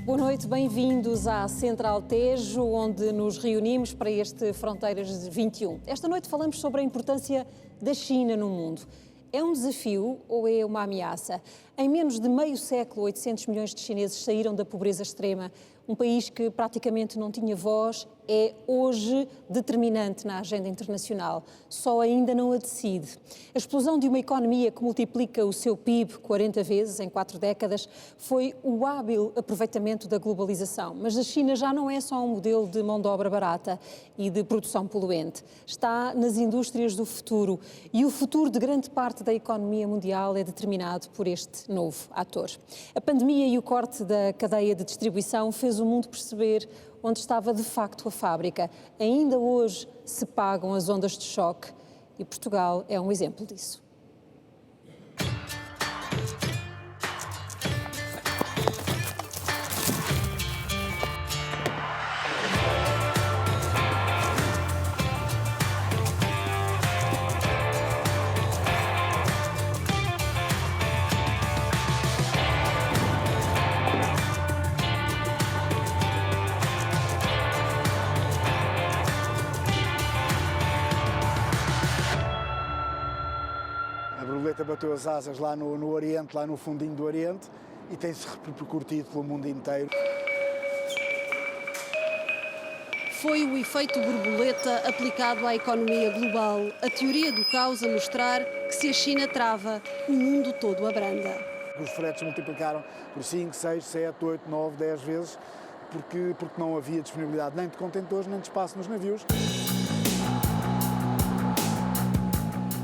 Boa noite, bem-vindos à Central Tejo, onde nos reunimos para este Fronteiras 21. Esta noite falamos sobre a importância da China no mundo. É um desafio ou é uma ameaça? Em menos de meio século, 800 milhões de chineses saíram da pobreza extrema. Um país que praticamente não tinha voz é hoje determinante na agenda internacional. Só ainda não a decide. A explosão de uma economia que multiplica o seu PIB 40 vezes em 4 décadas foi o hábil aproveitamento da globalização. Mas a China já não é só um modelo de mão de obra barata e de produção poluente. Está nas indústrias do futuro. E o futuro de grande parte da economia mundial é determinado por este novo ator. A pandemia e o corte da cadeia de distribuição fez o mundo perceber onde estava de facto a fábrica. Ainda hoje se pagam as ondas de choque e Portugal é um exemplo disso. A borboleta bateu as asas lá no Oriente, lá no fundinho do Oriente, e tem-se repercutido pelo mundo inteiro. Foi o efeito borboleta aplicado à economia global, a teoria do caos a mostrar que se a China trava, o mundo todo abranda. Os fretes multiplicaram por 5, 6, 7, 8, 9, 10 vezes, porque não havia disponibilidade nem de contentores, nem de espaço nos navios.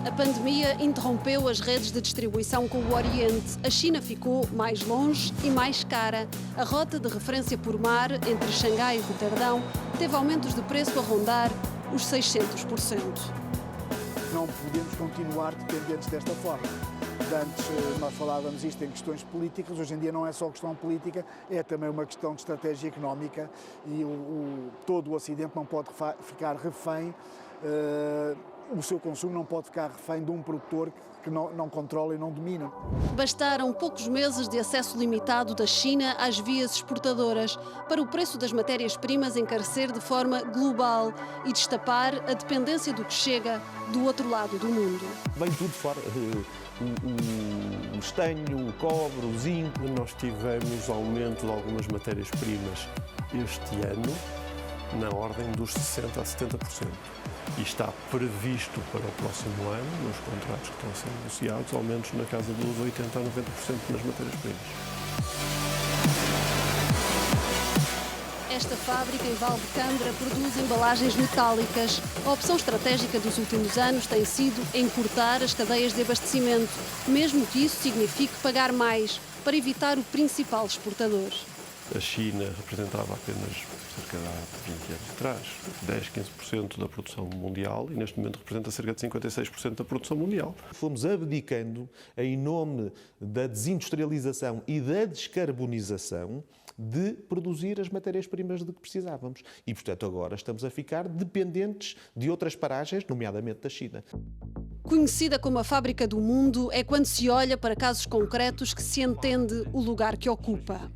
A pandemia interrompeu as redes de distribuição com o Oriente. A China ficou mais longe e mais cara. A rota de referência por mar entre Xangai e Roterdão teve aumentos de preço a rondar os 600%. Não podemos continuar dependentes desta forma. Antes nós falávamos isto em questões políticas, hoje em dia não é só questão política, é também uma questão de estratégia económica e todo o Ocidente não pode ficar refém. O seu consumo não pode ficar refém de um produtor que não controla e não domina. Bastaram poucos meses de acesso limitado da China às vias exportadoras para o preço das matérias-primas encarecer de forma global e destapar a dependência do que chega do outro lado do mundo. Vem tudo fora. O estanho, o cobre, o zinco. Nós tivemos aumento de algumas matérias-primas este ano na ordem dos 60% a 70%. E está previsto para o próximo ano, nos contratos que estão a ser negociados, aumentos na casa dos 80% a 90% nas matérias-primas. Esta fábrica em Valdecâmara produz embalagens metálicas. A opção estratégica dos últimos anos tem sido encurtar as cadeias de abastecimento, mesmo que isso signifique pagar mais, para evitar o principal exportador. A China representava apenas, cerca de 20 anos atrás, 10, 15% da produção mundial e neste momento representa cerca de 56% da produção mundial. Fomos abdicando, em nome da desindustrialização e da descarbonização, de produzir as matérias-primas de que precisávamos. E, portanto, agora estamos a ficar dependentes de outras paragens, nomeadamente da China. Conhecida como a fábrica do mundo, é quando se olha para casos concretos que se entende o lugar que ocupa.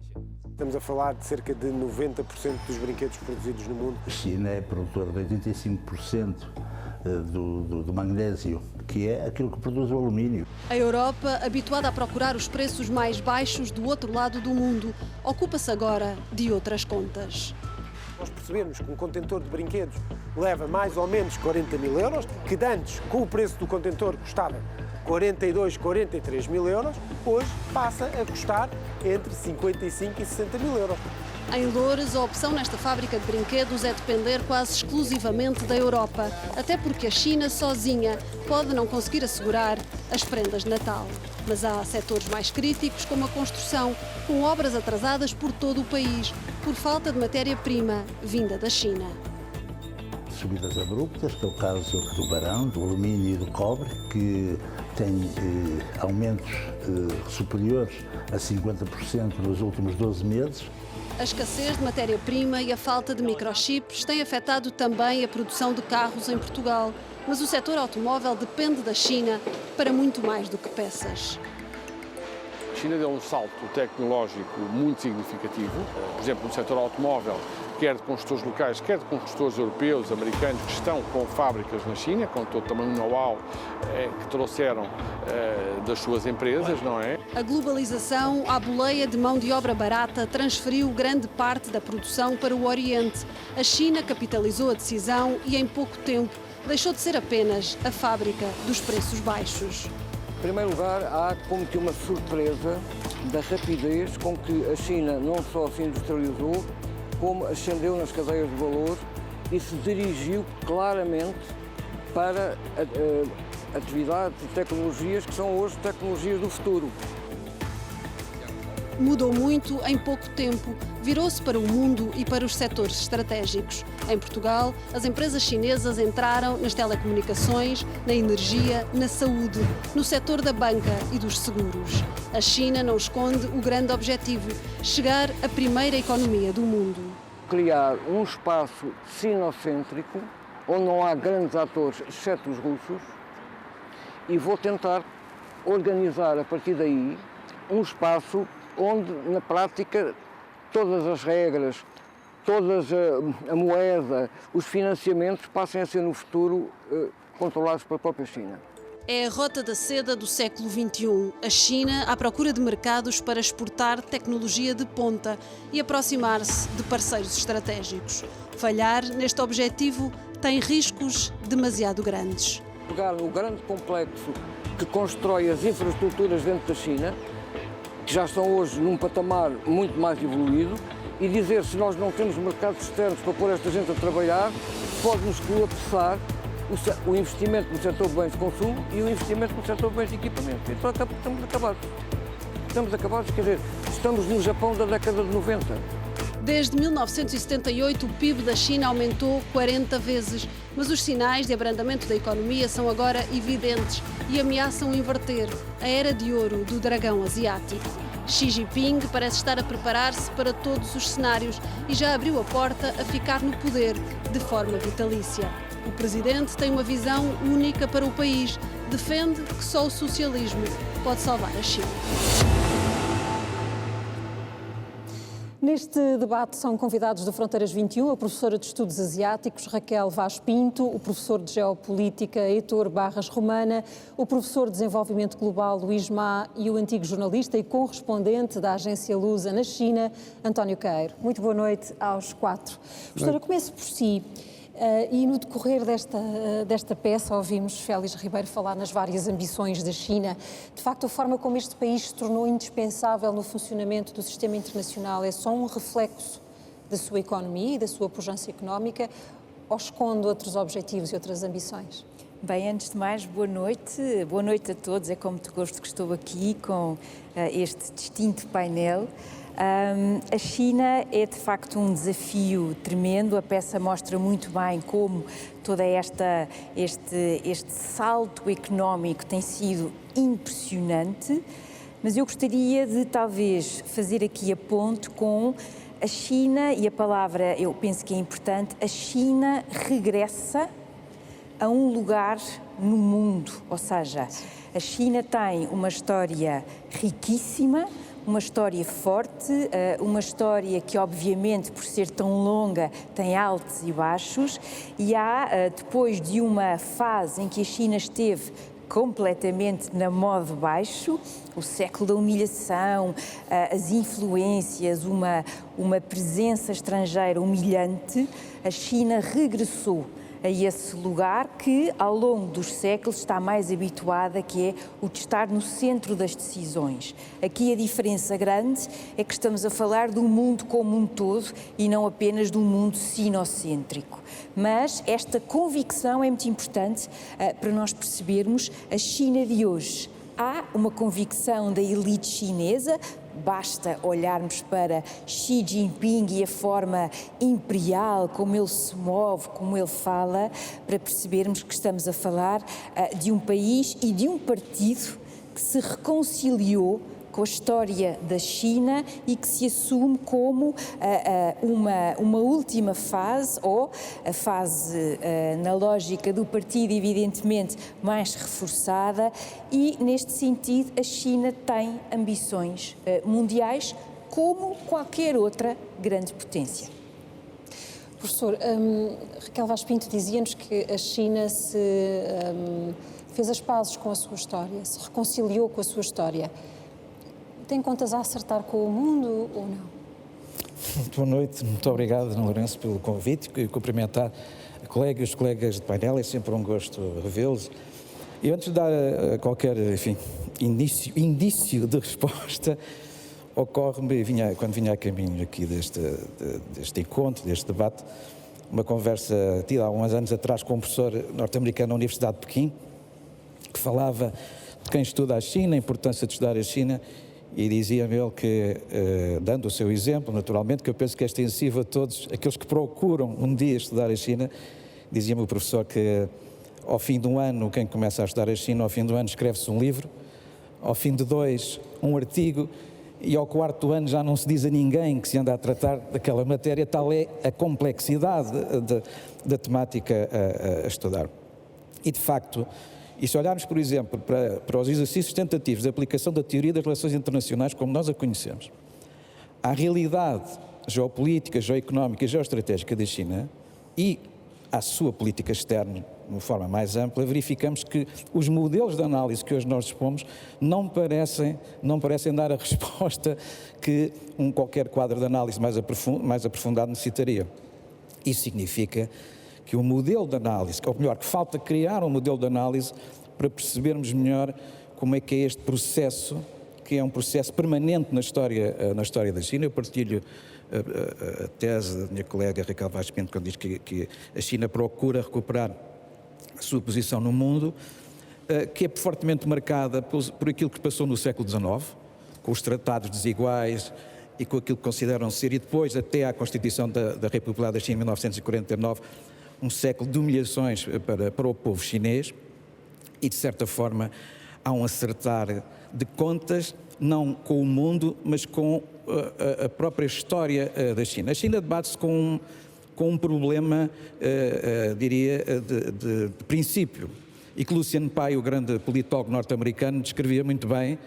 Estamos a falar de cerca de 90% dos brinquedos produzidos no mundo. A China é produtora de 85% do magnésio, que é aquilo que produz o alumínio. A Europa, habituada a procurar os preços mais baixos do outro lado do mundo, ocupa-se agora de outras contas. Nós percebemos que um contentor de brinquedos leva mais ou menos 40 mil euros, que antes, com o preço do contentor, custava 42, 43 mil euros, hoje passa a custar entre 55 e 60 mil euros. Em Loures, a opção nesta fábrica de brinquedos é depender quase exclusivamente da Europa, até porque a China sozinha pode não conseguir assegurar as prendas de Natal. Mas há setores mais críticos, como a construção, com obras atrasadas por todo o país, por falta de matéria-prima vinda da China. Subidas abruptas, que é o caso do barão, do alumínio e do cobre, que tem aumentos superiores a 50% nos últimos 12 meses. A escassez de matéria-prima e a falta de microchips têm afetado também a produção de carros em Portugal, mas o setor automóvel depende da China para muito mais do que peças. China deu um salto tecnológico muito significativo, por exemplo, no setor automóvel, quer de construtores locais, quer de construtores europeus, americanos, que estão com fábricas na China, com todo também o know-how que trouxeram das suas empresas, não é? A globalização, à boleia de mão de obra barata, transferiu grande parte da produção para o Oriente. A China capitalizou a decisão e, em pouco tempo, deixou de ser apenas a fábrica dos preços baixos. Em primeiro lugar, há como que uma surpresa da rapidez com que a China não só se industrializou, como ascendeu nas cadeias de valor e se dirigiu claramente para atividades e tecnologias que são hoje tecnologias do futuro. Mudou muito em pouco tempo, virou-se para o mundo e para os setores estratégicos. Em Portugal, as empresas chinesas entraram nas telecomunicações, na energia, na saúde, no setor da banca e dos seguros. A China não esconde o grande objetivo: chegar à primeira economia do mundo. Criar um espaço sinocêntrico, onde não há grandes atores, exceto os russos, e vou tentar organizar a partir daí um espaço onde, na prática, todas as regras, toda a moeda, os financiamentos passem a ser no futuro controlados pela própria China. É a rota da seda do século XXI. A China à procura de mercados para exportar tecnologia de ponta e aproximar-se de parceiros estratégicos. Falhar neste objetivo tem riscos demasiado grandes. Pegar no grande complexo que constrói as infraestruturas dentro da China, que já estão hoje num patamar muito mais evoluído, e dizer se nós não temos mercados externos para pôr esta gente a trabalhar, pode-nos colapsar o investimento no setor de bens de consumo e o investimento no setor de bens de equipamento. Então estamos acabados. Estamos acabados, quer dizer, estamos no Japão da década de 90. Desde 1978, o PIB da China aumentou 40 vezes, mas os sinais de abrandamento da economia são agora evidentes e ameaçam inverter a era de ouro do dragão asiático. Xi Jinping parece estar a preparar-se para todos os cenários e já abriu a porta a ficar no poder de forma vitalícia. O presidente tem uma visão única para o país. Defende que só o socialismo pode salvar a China. Neste debate são convidados do Fronteiras 21 a professora de Estudos Asiáticos Raquel Vaz Pinto, o professor de Geopolítica Heitor Barras Romana, o professor de Desenvolvimento Global Luís Má e o antigo jornalista e correspondente da agência Lusa na China, António Queiro. Muito boa noite aos quatro. Professora, comece por si. E no decorrer desta peça ouvimos Félix Ribeiro falar nas várias ambições da China. De facto, a forma como este país se tornou indispensável no funcionamento do sistema internacional é só um reflexo da sua economia e da sua pujança económica ou esconde outros objetivos e outras ambições? Bem, antes de mais, boa noite a todos. É com muito gosto que estou aqui com este distinto painel. A China é de facto um desafio tremendo. A peça mostra muito bem como todo este salto económico tem sido impressionante, mas eu gostaria de talvez fazer aqui a ponte com a China, e a palavra eu penso que é importante. A China regressa a um lugar no mundo, ou seja, a China tem uma história riquíssima, uma história forte, uma história que, obviamente, por ser tão longa, tem altos e baixos, e depois de uma fase em que a China esteve completamente na modo baixo, o século da humilhação, as influências, uma presença estrangeira humilhante, a China regressou a esse lugar que, ao longo dos séculos, está mais habituada, que é o de estar no centro das decisões. Aqui a diferença grande é que estamos a falar do mundo como um todo e não apenas de um mundo sinocêntrico. Mas esta convicção é muito importante para nós percebermos a China de hoje. Há uma convicção da elite chinesa. Basta olharmos para Xi Jinping e a forma imperial, como ele se move, como ele fala, para percebermos que estamos a falar de um país e de um partido que se reconciliou com a história da China e que se assume como uma última fase, ou a fase na lógica do partido, evidentemente, mais reforçada, e neste sentido a China tem ambições mundiais como qualquer outra grande potência. Professor, Raquel Vaz Pinto dizia-nos que a China fez as pazes com a sua história, se reconciliou com a sua história. Tem contas a acertar com o mundo ou não? Muito boa noite, muito obrigado, Ana Lourenço, pelo convite e cumprimentar os colegas de painel, é sempre um gosto revê-los. E antes de dar qualquer, indício de resposta, ocorre-me, quando vinha a caminho aqui deste encontro, deste debate, uma conversa tida há uns anos atrás com um professor norte-americano da Universidade de Pequim, que falava de quem estuda a China, a importância de estudar a China, e dizia-me ele que, dando o seu exemplo, naturalmente, que eu penso que é extensivo a todos aqueles que procuram um dia estudar a China, dizia-me o professor que ao fim de um ano, quem começa a estudar a China, ao fim do ano escreve-se um livro, ao fim de 2, um artigo, e ao 4º ano já não se diz a ninguém que se anda a tratar daquela matéria, tal é a complexidade da temática a estudar. E, de facto, e se olharmos, por exemplo, para os exercícios tentativos de aplicação da teoria das relações internacionais como nós a conhecemos, à realidade geopolítica, geoeconómica e geoestratégica da China e à sua política externa, de uma forma mais ampla, verificamos que os modelos de análise que hoje nós dispomos não parecem dar a resposta que qualquer quadro de análise mais aprofundado necessitaria. Isso significa que o modelo de análise, ou melhor, que falta criar um modelo de análise para percebermos melhor como é que é este processo, que é um processo permanente na história da China. Eu partilho a tese da minha colega Raquel Vaz Pinto, quando diz que a China procura recuperar a sua posição no mundo, que é fortemente marcada por aquilo que passou no século XIX, com os tratados desiguais e com aquilo que consideram ser, e depois até à Constituição da República da China em 1949, um século de humilhações para o povo chinês, e de certa forma há um acertar de contas, não com o mundo, mas com a própria história da China. A China debate-se com um problema, diria, de princípio, e que Lucian Pye, o grande politólogo norte-americano, descrevia muito bem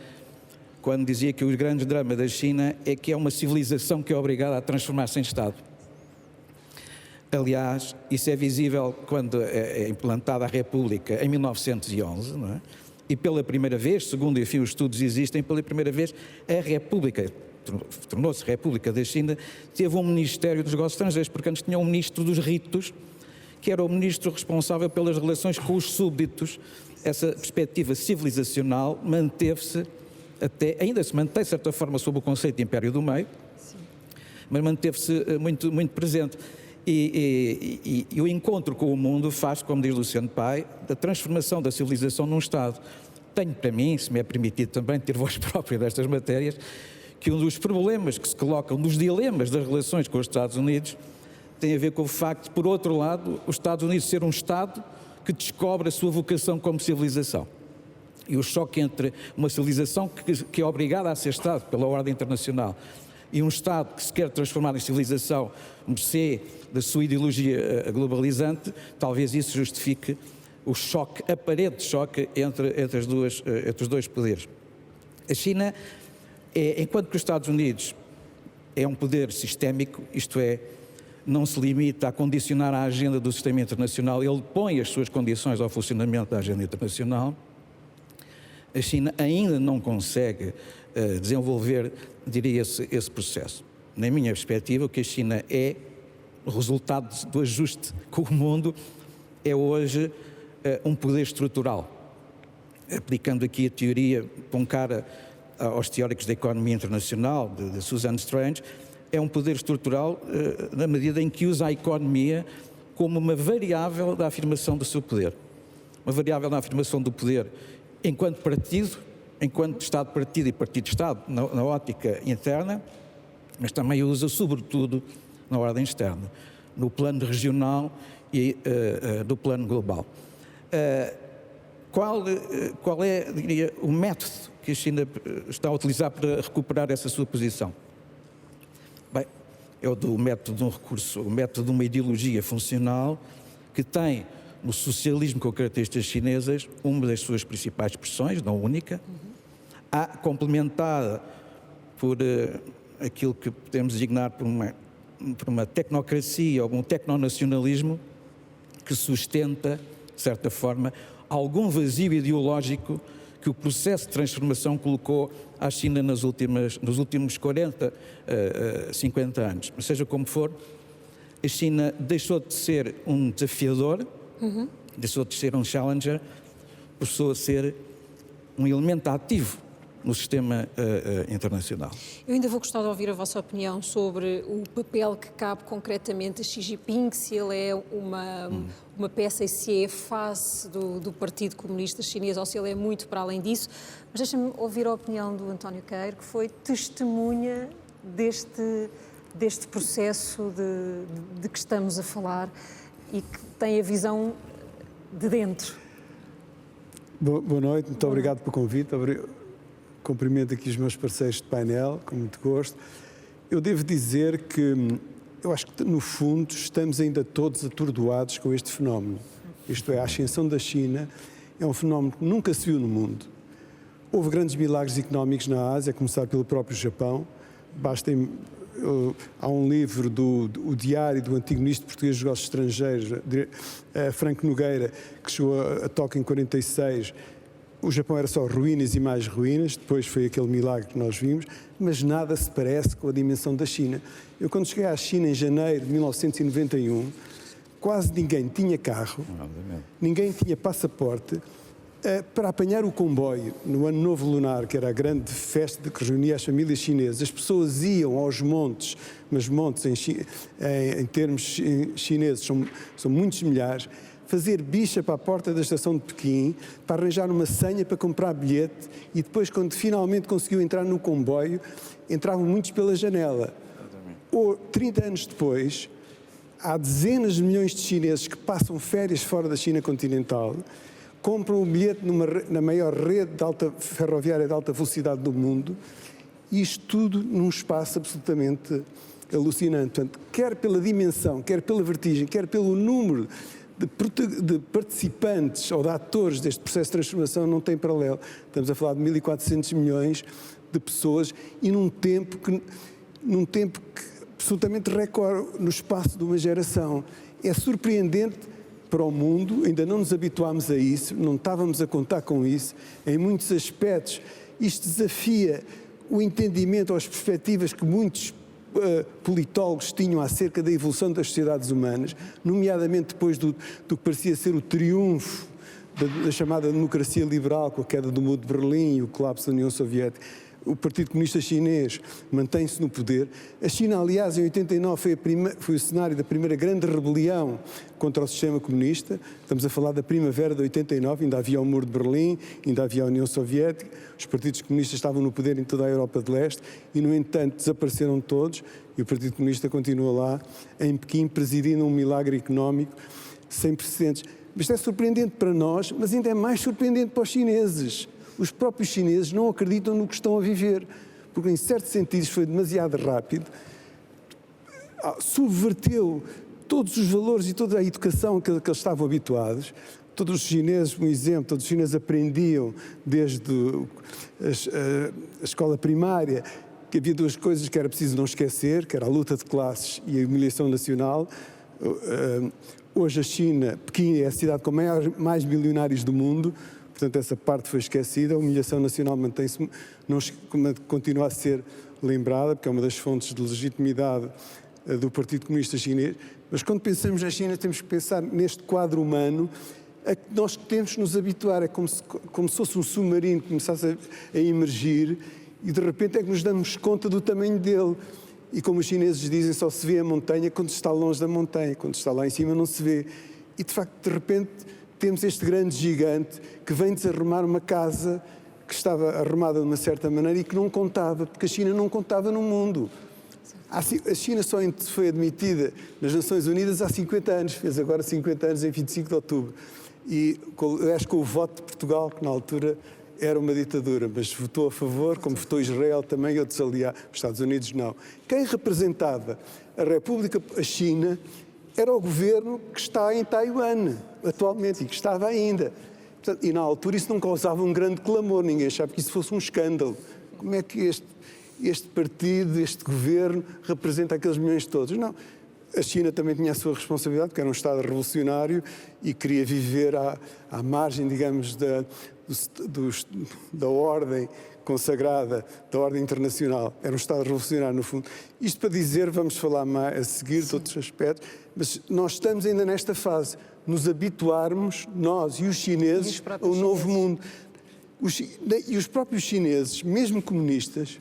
quando dizia que o grande drama da China é que é uma civilização que é obrigada a transformar-se em Estado. Aliás, isso é visível quando é implantada a República em 1911, não é? E pela primeira vez, segundo enfim os estudos existem, pela primeira vez a República, tornou-se República da China, teve um Ministério dos Negócios Estrangeiros, porque antes tinha um Ministro dos Ritos, que era o Ministro responsável pelas relações com os súbditos. Essa perspectiva civilizacional manteve-se ainda se mantém de certa forma sob o conceito de Império do Meio, sim, mas manteve-se muito, muito presente. E o encontro com o mundo faz, como diz Lucian Pye, da transformação da civilização num Estado. Tenho para mim, se me é permitido também ter voz própria destas matérias, que um dos problemas que se colocam, dos dilemas das relações com os Estados Unidos, tem a ver com o facto de, por outro lado, os Estados Unidos ser um Estado que descobre a sua vocação como civilização. E o choque entre uma civilização que é obrigada a ser Estado pela ordem internacional e um Estado que se quer transformar em civilização, mercê da sua ideologia globalizante, talvez isso justifique o choque, aparente choque entre os dois poderes. A China, enquanto que os Estados Unidos é um poder sistémico, isto é, não se limita a condicionar a agenda do sistema internacional, ele põe as suas condições ao funcionamento da agenda internacional, a China ainda não consegue desenvolver, diria, esse processo. Na minha perspectiva, o que a China é, o resultado do ajuste com o mundo, é hoje um poder estrutural. Aplicando aqui a teoria com cara aos teóricos da economia internacional, de Susan Strange, é um poder estrutural na medida em que usa a economia como uma variável da afirmação do seu poder. Uma variável da afirmação do poder enquanto partido, enquanto Estado-partido e partido-Estado na ótica interna, mas também usa sobretudo na ordem externa, no plano regional e no plano global. qual é, diria, o método que a China está a utilizar para recuperar essa sua posição? Bem, é o método de um recurso, o método de uma ideologia funcional que tem no socialismo com características chinesas uma das suas principais expressões, não única, complementada por aquilo que podemos designar por uma tecnocracia ou um tecnonacionalismo que sustenta, de certa forma, algum vazio ideológico que o processo de transformação colocou à China nos últimos 40, 50 anos. Mas seja como for, a China deixou de ser um desafiador, deixou de ser um challenger, passou a ser um elemento ativo no sistema internacional. Eu ainda vou gostar de ouvir a vossa opinião sobre o papel que cabe concretamente a Xi Jinping, se ele é uma peça e se é face do Partido Comunista Chinês ou se ele é muito para além disso. Mas deixa-me ouvir a opinião do António Queiro, que foi testemunha deste processo de que estamos a falar e que tem a visão de dentro. Boa noite, muito obrigado pelo convite. Cumprimento aqui os meus parceiros de painel, com muito gosto. Eu devo dizer que eu acho que, no fundo, estamos ainda todos atordoados com este fenómeno. Isto é, a ascensão da China é um fenómeno que nunca se viu no mundo. Houve grandes milagres económicos na Ásia, a começar pelo próprio Japão. Há um livro o Diário do antigo ministro português dos Negócios Estrangeiros, Franco Nogueira, que chegou a Tóquio em 46. O Japão era só ruínas e mais ruínas, depois foi aquele milagre que nós vimos, mas nada se parece com a dimensão da China. Eu, quando cheguei à China em janeiro de 1991, quase ninguém tinha carro, ninguém tinha passaporte. Para apanhar o comboio no Ano Novo Lunar, que era a grande festa que reunia as famílias chinesas, as pessoas iam aos montes, mas montes em termos chineses são muitos milhares, fazer bicha para a porta da estação de Pequim, para arranjar uma senha para comprar bilhete e depois, quando finalmente conseguiu entrar no comboio, entravam muitos pela janela. 30 anos depois, há dezenas de milhões de chineses que passam férias fora da China continental, compram o bilhete na maior rede ferroviária de alta velocidade do mundo, e isto tudo num espaço absolutamente alucinante. Portanto, quer pela dimensão, quer pela vertigem, quer pelo número de participantes ou de atores deste processo de transformação, não tem paralelo. Estamos a falar de 1.400 milhões de pessoas e num tempo que absolutamente recorde, no espaço de uma geração. É surpreendente para o mundo, ainda não nos habituámos a isso, não estávamos a contar com isso. Em muitos aspectos, isto desafia o entendimento ou as perspectivas que muitos politólogos tinham acerca da evolução das sociedades humanas, nomeadamente depois do que parecia ser o triunfo da chamada democracia liberal, com a queda do Muro de Berlim e o colapso da União Soviética. O Partido Comunista Chinês mantém-se no poder. A China, aliás, em 89 foi o cenário da primeira grande rebelião contra o sistema comunista. Estamos a falar da primavera de 89, ainda havia o Muro de Berlim, ainda havia a União Soviética. Os partidos comunistas estavam no poder em toda a Europa de Leste e, no entanto, desapareceram todos e o Partido Comunista continua lá, em Pequim, presidindo um milagre económico sem precedentes. Isto é surpreendente para nós, mas ainda é mais surpreendente para os chineses. Os próprios chineses não acreditam no que estão a viver, porque em certos sentidos foi demasiado rápido, subverteu todos os valores e toda a educação que eles estavam habituados. Todos os chineses, por exemplo, todos os chineses aprendiam desde a escola primária que havia duas coisas que era preciso não esquecer, que era a luta de classes e a humilhação nacional. Hoje a China, Pequim é a cidade com mais milionários do mundo. Portanto, essa parte foi esquecida, a humilhação nacional mantém-se, continua a ser lembrada, porque é uma das fontes de legitimidade do Partido Comunista Chinês. Mas quando pensamos na China, temos que pensar neste quadro humano a que nós temos que nos habituar. É como se fosse um submarino que começasse a emergir e de repente é que nos damos conta do tamanho dele. E como os chineses dizem, só se vê a montanha quando se está longe da montanha, quando se está lá em cima não se vê. E de facto, de repente, temos este grande gigante que vem desarrumar uma casa que estava arrumada de uma certa maneira e que não contava, porque a China não contava no mundo. A China só foi admitida nas Nações Unidas há 50 anos, fez agora 50 anos em 25 de outubro. e aliás com o voto de Portugal, que na altura era uma ditadura, mas votou a favor, como votou Israel também e outros aliados, os Estados Unidos não. Quem representava a China, era o governo que está em Taiwan atualmente e que estava ainda. Portanto, e na altura isso não causava um grande clamor, ninguém achava que isso fosse um escândalo. Como é que este partido, este governo, representa aqueles milhões todos? Não. A China também tinha a sua responsabilidade, porque era um Estado revolucionário e queria viver à margem, digamos, da ordem consagrada, da ordem internacional. Era um Estado revolucionário, no fundo. Isto para dizer, vamos falar mais a seguir de outros aspectos, mas nós estamos ainda nesta fase, nos habituarmos, nós e os chineses, a um novo mundo. E os próprios chineses, mesmo comunistas,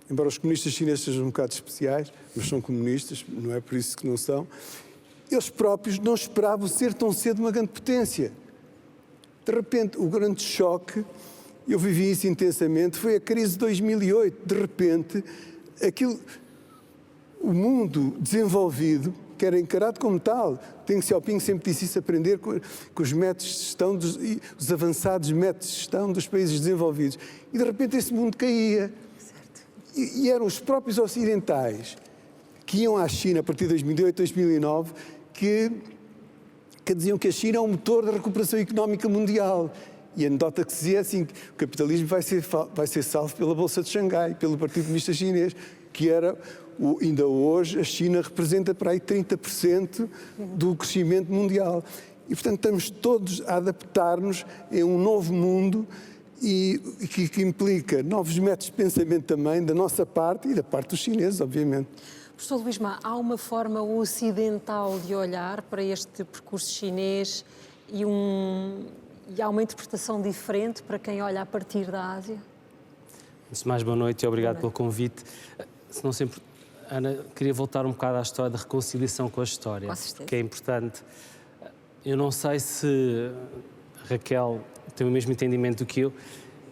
embora os comunistas chineses sejam um bocado especiais, mas são comunistas, não é por isso que não são, eles próprios não esperavam ser tão cedo uma grande potência. De repente, o grande choque, eu vivi isso intensamente, foi a crise de 2008. De repente, o mundo desenvolvido, que era encarado como tal, Deng Xiaoping sempre disse isso, aprender com os métodos de gestão, os avançados métodos de gestão dos países desenvolvidos. E de repente esse mundo caía. E eram os próprios ocidentais que iam à China a partir de 2008, 2009, que diziam que a China é um motor da recuperação económica mundial. E a anedota que se dizia assim, que o capitalismo vai ser salvo pela Bolsa de Xangai, pelo Partido Comunista Chinês, que era, ainda hoje, a China representa para aí 30% do crescimento mundial. E, portanto, estamos todos a adaptar-nos a um novo mundo e que implica novos métodos de pensamento também, da nossa parte e da parte dos chineses, obviamente. Professor Luís Má, há uma forma ocidental de olhar para este percurso chinês e há uma interpretação diferente para quem olha a partir da Ásia? Antes de mais, boa noite e obrigado pelo convite. Se não sempre, Ana, queria voltar um bocado à história da reconciliação com a história, que é importante. Eu não sei se a Raquel tem o mesmo entendimento do que eu.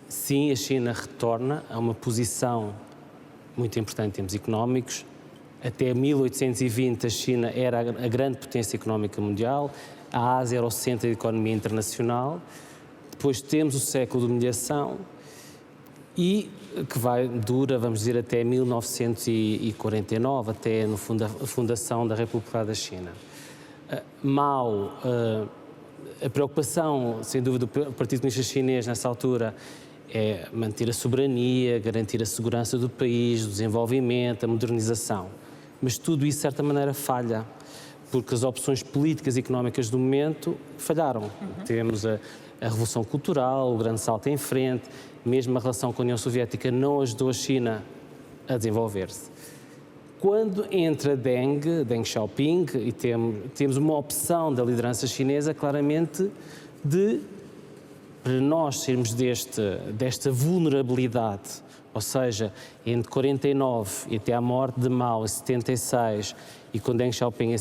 Sim, a China retorna a uma posição muito importante em termos económicos. Até 1820 a China era a grande potência económica mundial, a Ásia era o centro da economia internacional. Depois temos o século de humilhação e que dura, vamos dizer, até 1949, até no fundo a fundação da República da China. Mao, a preocupação, sem dúvida, do Partido Comunista Chinês nessa altura é manter a soberania, garantir a segurança do país, o desenvolvimento, a modernização. Mas tudo isso, de certa maneira, falha, porque as opções políticas e económicas do momento falharam. Temos a Revolução Cultural, o grande salto em frente, mesmo a relação com a União Soviética não ajudou a China a desenvolver-se. Quando entra Deng Xiaoping, e temos uma opção da liderança chinesa, claramente, para nós sairmos desta vulnerabilidade, ou seja, entre 49 e até à morte de Mao em 76 e com Deng Xiaoping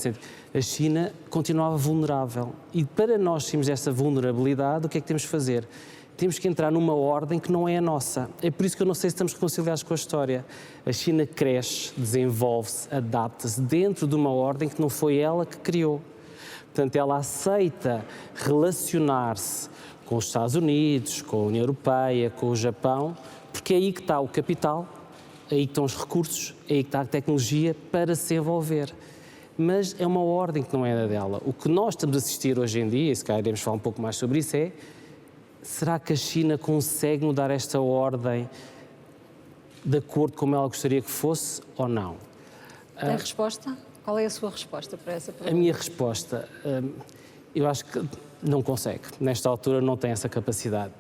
a China continuava vulnerável. E para nós sairmos dessa vulnerabilidade, o que é que temos de fazer? Temos que entrar numa ordem que não é a nossa. É por isso que eu não sei se estamos reconciliados com a história. A China cresce, desenvolve-se, adapta-se dentro de uma ordem que não foi ela que criou. Portanto, ela aceita relacionar-se com os Estados Unidos, com a União Europeia, com o Japão, porque é aí que está o capital, é aí que estão os recursos, é aí que está a tecnologia para se envolver. Mas é uma ordem que não é a dela. O que nós estamos a assistir hoje em dia, e se calhar iremos falar um pouco mais sobre isso, será que a China consegue mudar esta ordem de acordo com como ela gostaria que fosse ou não? Tem resposta? Qual é a sua resposta para essa pergunta? A minha resposta, eu acho que não consegue. Nesta altura não tem essa capacidade.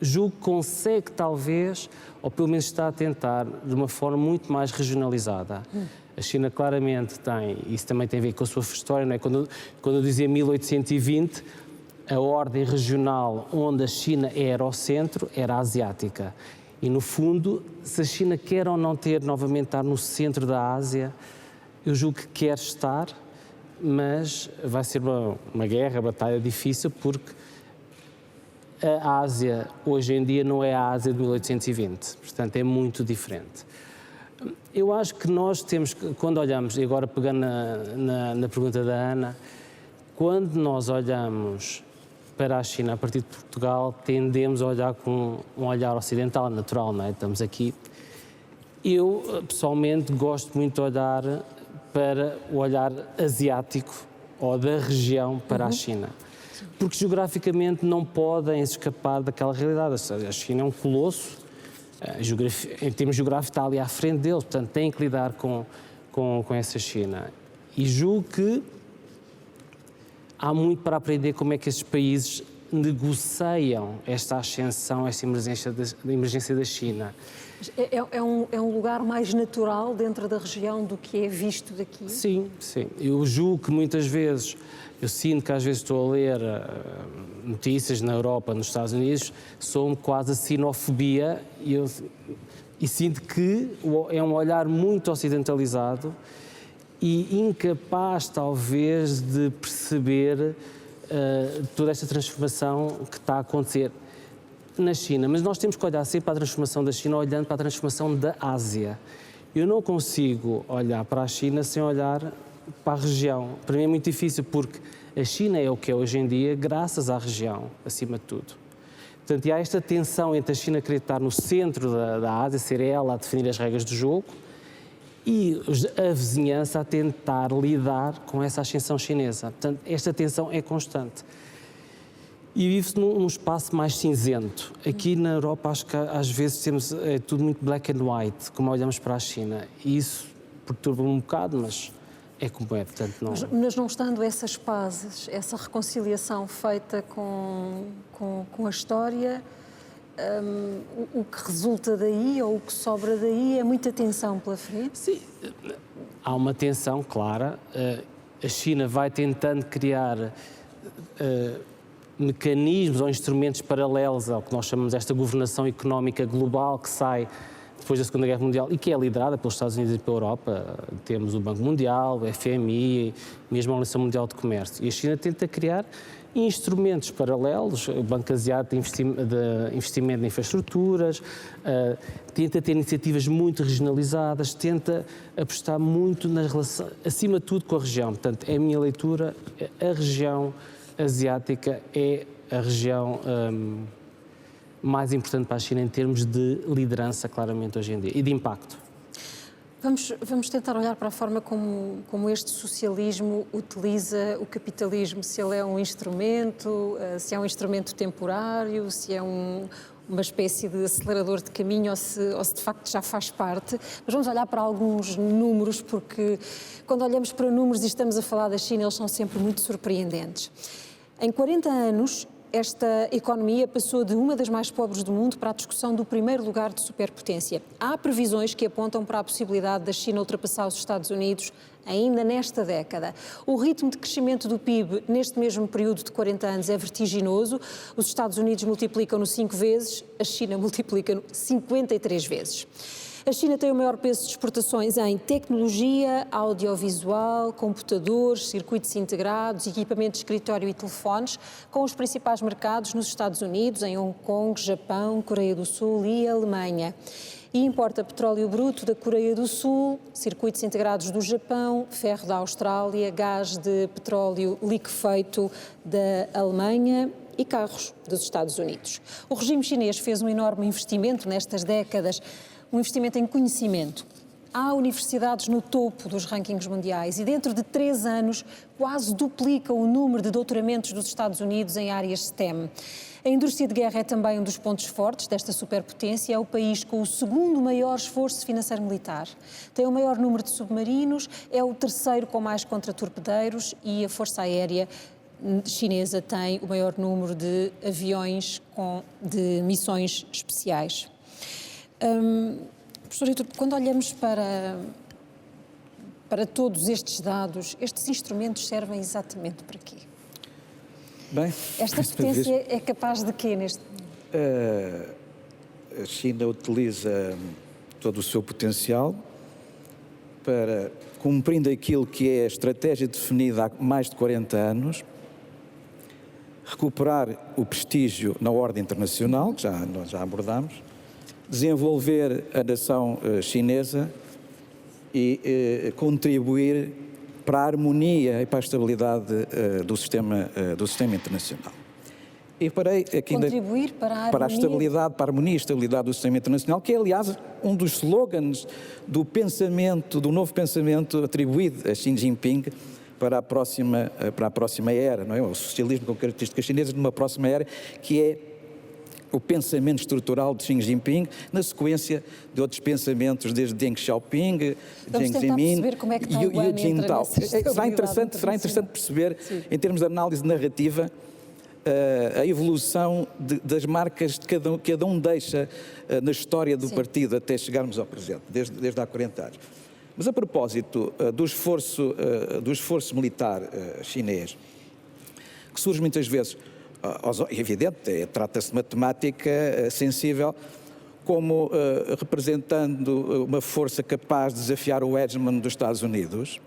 Julgo que consegue talvez, ou pelo menos está a tentar, de uma forma muito mais regionalizada. A China claramente tem, isso também tem a ver com a sua história, não é? Quando eu dizia 1820, a ordem regional onde a China era o centro era a asiática. E, no fundo, se a China quer ou não novamente estar no centro da Ásia, eu julgo que quer estar, mas vai ser uma guerra, uma batalha difícil, porque a Ásia, hoje em dia, não é a Ásia de 1820. Portanto, é muito diferente. Eu acho que nós temos, quando olhamos, e agora pegando na pergunta da Ana, quando nós olhamos para a China a partir de Portugal tendemos a olhar com um olhar ocidental, natural, não é? Estamos aqui. Eu, pessoalmente, gosto muito de olhar para o olhar asiático ou da região para a China. Porque geograficamente não podem escapar daquela realidade. A China é um colosso, em termos geográficos está ali à frente deles, portanto têm que lidar com essa China. E julgo que há muito para aprender como é que esses países negociam esta ascensão, esta emergência da China. É um lugar mais natural dentro da região do que é visto daqui? Sim, sim. Eu julgo que muitas vezes, eu sinto que às vezes estou a ler notícias na Europa, nos Estados Unidos, sou quase a sinofobia e sinto que é um olhar muito ocidentalizado e incapaz, talvez, de perceber toda esta transformação que está a acontecer na China. Mas nós temos que olhar sempre para a transformação da China olhando para a transformação da Ásia. Eu não consigo olhar para a China sem olhar para a região. Para mim é muito difícil porque a China é o que é hoje em dia graças à região, acima de tudo. Portanto, e há esta tensão entre a China querer estar no centro da Ásia, ser ela a definir as regras do jogo, e a vizinhança a tentar lidar com essa ascensão chinesa. Portanto, esta tensão é constante. E vive-se num espaço mais cinzento. Aqui na Europa, acho que às vezes temos tudo muito black and white, como olhamos para a China. E isso perturba-me um bocado, mas é como é, portanto não... Mas não estando essas pazes, essa reconciliação feita com a história, o que resulta daí, ou o que sobra daí, é muita tensão pela frente? Sim, há uma tensão clara. A China vai tentando criar mecanismos ou instrumentos paralelos ao que nós chamamos desta governação económica global que sai depois da Segunda Guerra Mundial e que é liderada pelos Estados Unidos e pela Europa. Temos o Banco Mundial, o FMI, mesmo a Organização Mundial de Comércio. E a China tenta criar instrumentos paralelos, o Banco Asiático de Investimento em Infraestruturas, tenta ter iniciativas muito regionalizadas, tenta apostar muito na relação, acima de tudo, com a região. Portanto, é a minha leitura, a região asiática é a região mais importante para a China em termos de liderança, claramente, hoje em dia, e de impacto. Vamos tentar olhar para a forma como este socialismo utiliza o capitalismo, se ele é um instrumento, se é um instrumento temporário, se é uma espécie de acelerador de caminho ou se de facto já faz parte. Mas vamos olhar para alguns números, porque quando olhamos para números e estamos a falar da China, eles são sempre muito surpreendentes. Em 40 anos, esta economia passou de uma das mais pobres do mundo para a discussão do primeiro lugar de superpotência. Há previsões que apontam para a possibilidade da China ultrapassar os Estados Unidos ainda nesta década. O ritmo de crescimento do PIB neste mesmo período de 40 anos é vertiginoso. Os Estados Unidos multiplicam-no 5 vezes, a China multiplica-no 53 vezes. A China tem o maior peso de exportações em tecnologia, audiovisual, computadores, circuitos integrados, equipamento de escritório e telefones, com os principais mercados nos Estados Unidos, em Hong Kong, Japão, Coreia do Sul e Alemanha. E importa petróleo bruto da Coreia do Sul, circuitos integrados do Japão, ferro da Austrália, gás de petróleo liquefeito da Alemanha e carros dos Estados Unidos. O regime chinês fez um enorme investimento nestas décadas, um investimento em conhecimento. Há universidades no topo dos rankings mundiais e dentro de 3 anos quase duplica o número de doutoramentos dos Estados Unidos em áreas STEM. A indústria de guerra é também um dos pontos fortes desta superpotência. É o país com o segundo maior esforço financeiro militar. Tem o maior número de submarinos, é o terceiro com mais contratorpedeiros e a Força Aérea chinesa tem o maior número de aviões de missões especiais. Professor Heitor, quando olhamos para todos estes dados, estes instrumentos servem exatamente para quê? Bem, esta potência é capaz de quê neste momento? A China utiliza todo o seu potencial para, cumprindo aquilo que é a estratégia definida há mais de 40 anos, recuperar o prestígio na ordem internacional, que nós já abordámos, desenvolver a nação chinesa e contribuir para a harmonia e para a estabilidade do sistema internacional. E parei aqui contribuir para a estabilidade, para a harmonia e estabilidade do sistema internacional, que é, aliás, um dos slogans do pensamento, do novo pensamento atribuído a Xi Jinping para a próxima era, não é? O socialismo com características chinesas numa próxima era, que é o pensamento estrutural de Xi Jinping, na sequência de outros pensamentos, desde Deng Xiaoping, Jiang Zemin e o Jintao. Será interessante perceber, em termos de análise narrativa, a evolução das marcas que cada um deixa na história do partido até chegarmos ao presente, desde há 40 anos. Mas a propósito do esforço militar chinês, que surge muitas vezes, é evidente, trata-se de matemática sensível, como representando uma força capaz de desafiar o hegemon dos Estados Unidos,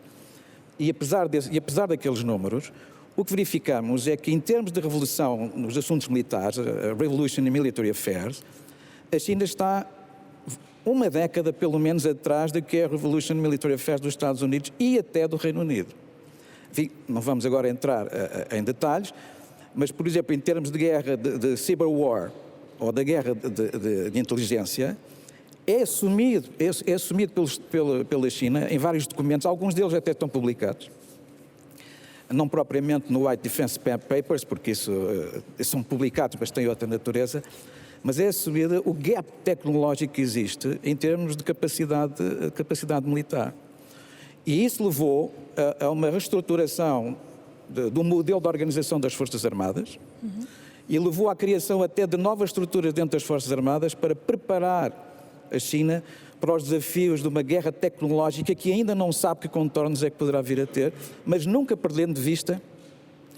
e apesar daqueles números, o que verificamos é que, em termos de revolução nos assuntos militares, a Revolution in Military Affairs, a China está uma década, pelo menos, atrás do que é a Revolution in Military Affairs dos Estados Unidos e até do Reino Unido. Enfim, não vamos agora entrar em detalhes, mas, por exemplo, em termos de guerra de cyber war, ou da guerra de inteligência, é assumido pela China em vários documentos, alguns deles até estão publicados, não propriamente no White Defense Papers, porque isso são publicados, mas têm outra natureza, mas é assumido o gap tecnológico que existe em termos de capacidade militar. E isso levou a uma reestruturação do modelo de organização das Forças Armadas e levou à criação até de novas estruturas dentro das Forças Armadas para preparar a China para os desafios de uma guerra tecnológica que ainda não sabe que contornos é que poderá vir a ter, mas nunca perdendo de vista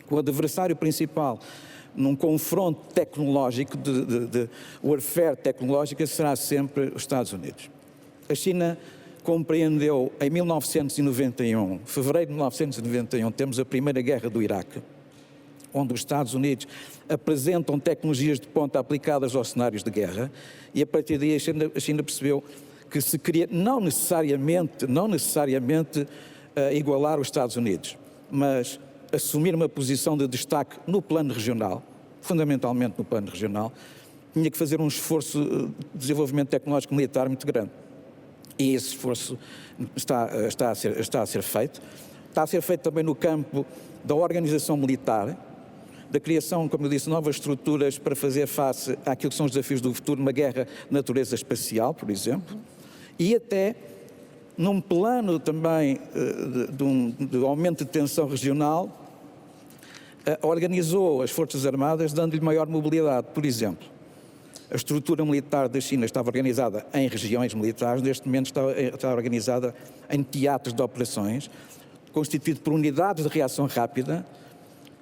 que o adversário principal num confronto tecnológico, de warfare tecnológica, será sempre os Estados Unidos. A China compreendeu em 1991, fevereiro de 1991, temos a primeira guerra do Iraque, onde os Estados Unidos apresentam tecnologias de ponta aplicadas aos cenários de guerra, e a partir daí a China percebeu que se queria não necessariamente igualar os Estados Unidos, mas assumir uma posição de destaque no plano regional, fundamentalmente no plano regional, tinha que fazer um esforço de desenvolvimento tecnológico militar muito grande. E esse esforço está a ser feito. Está a ser feito também no campo da organização militar, da criação, como eu disse, de novas estruturas para fazer face àquilo que são os desafios do futuro, uma guerra de natureza espacial, por exemplo, e até num plano também de aumento de tensão regional, organizou as Forças Armadas dando-lhe maior mobilidade. Por exemplo, a estrutura militar da China estava organizada em regiões militares, neste momento está organizada em teatros de operações, constituído por unidades de reação rápida,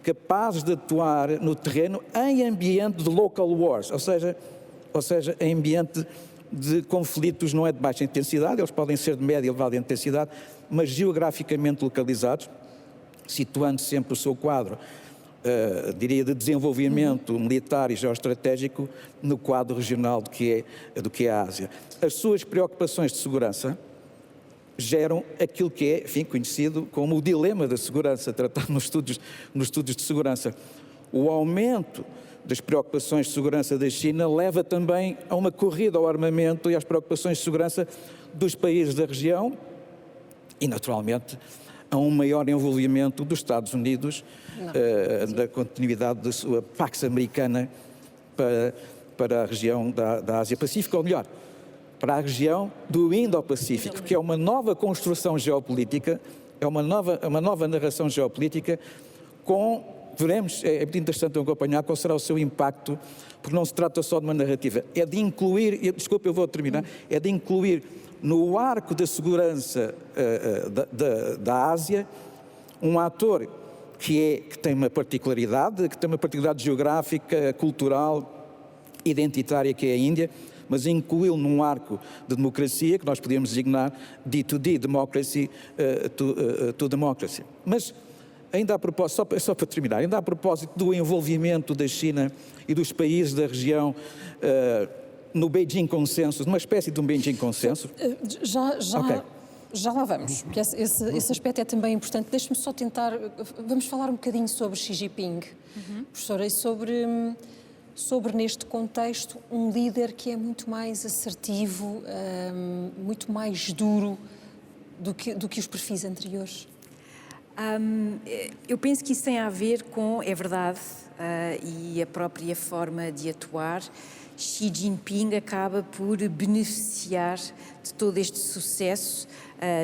capazes de atuar no terreno em ambiente de local wars, ou seja, em ambiente de conflitos não é de baixa intensidade, eles podem ser de média e elevada intensidade, mas geograficamente localizados, situando sempre o seu quadro, diria, de desenvolvimento militar e geoestratégico no quadro regional do que é a Ásia. As suas preocupações de segurança geram aquilo que é, enfim, conhecido como o dilema da segurança, tratado nos estudos de segurança. O aumento das preocupações de segurança da China leva também a uma corrida ao armamento e às preocupações de segurança dos países da região e, naturalmente, a um maior envolvimento dos Estados Unidos da continuidade da sua Pax Americana para a região da Ásia-Pacífica, ou melhor, para a região do Indo-Pacífico, que é uma nova construção geopolítica, é uma nova narração geopolítica veremos, é muito interessante acompanhar qual será o seu impacto, porque não se trata só de uma narrativa, é de incluir, desculpe, eu vou terminar, é de incluir no arco da segurança da Ásia um ator que tem uma particularidade, geográfica, cultural, identitária, que é a Índia, mas incluí-lo num arco de democracia que nós podíamos designar D2D, Democracy to Democracy. Mas ainda a propósito, só para terminar, ainda a propósito do envolvimento da China e dos países da região no Beijing Consenso, numa espécie de um Beijing Consenso. Já Okay. Já lá vamos, porque esse aspecto é também importante. Deixe-me só tentar... Vamos falar um bocadinho sobre Xi Jinping, professora, e sobre, neste contexto, um líder que é muito mais assertivo, muito mais duro do que os perfis anteriores. Eu penso que isso tem a ver com, é verdade, e a própria forma de atuar. Xi Jinping acaba por beneficiar de todo este sucesso,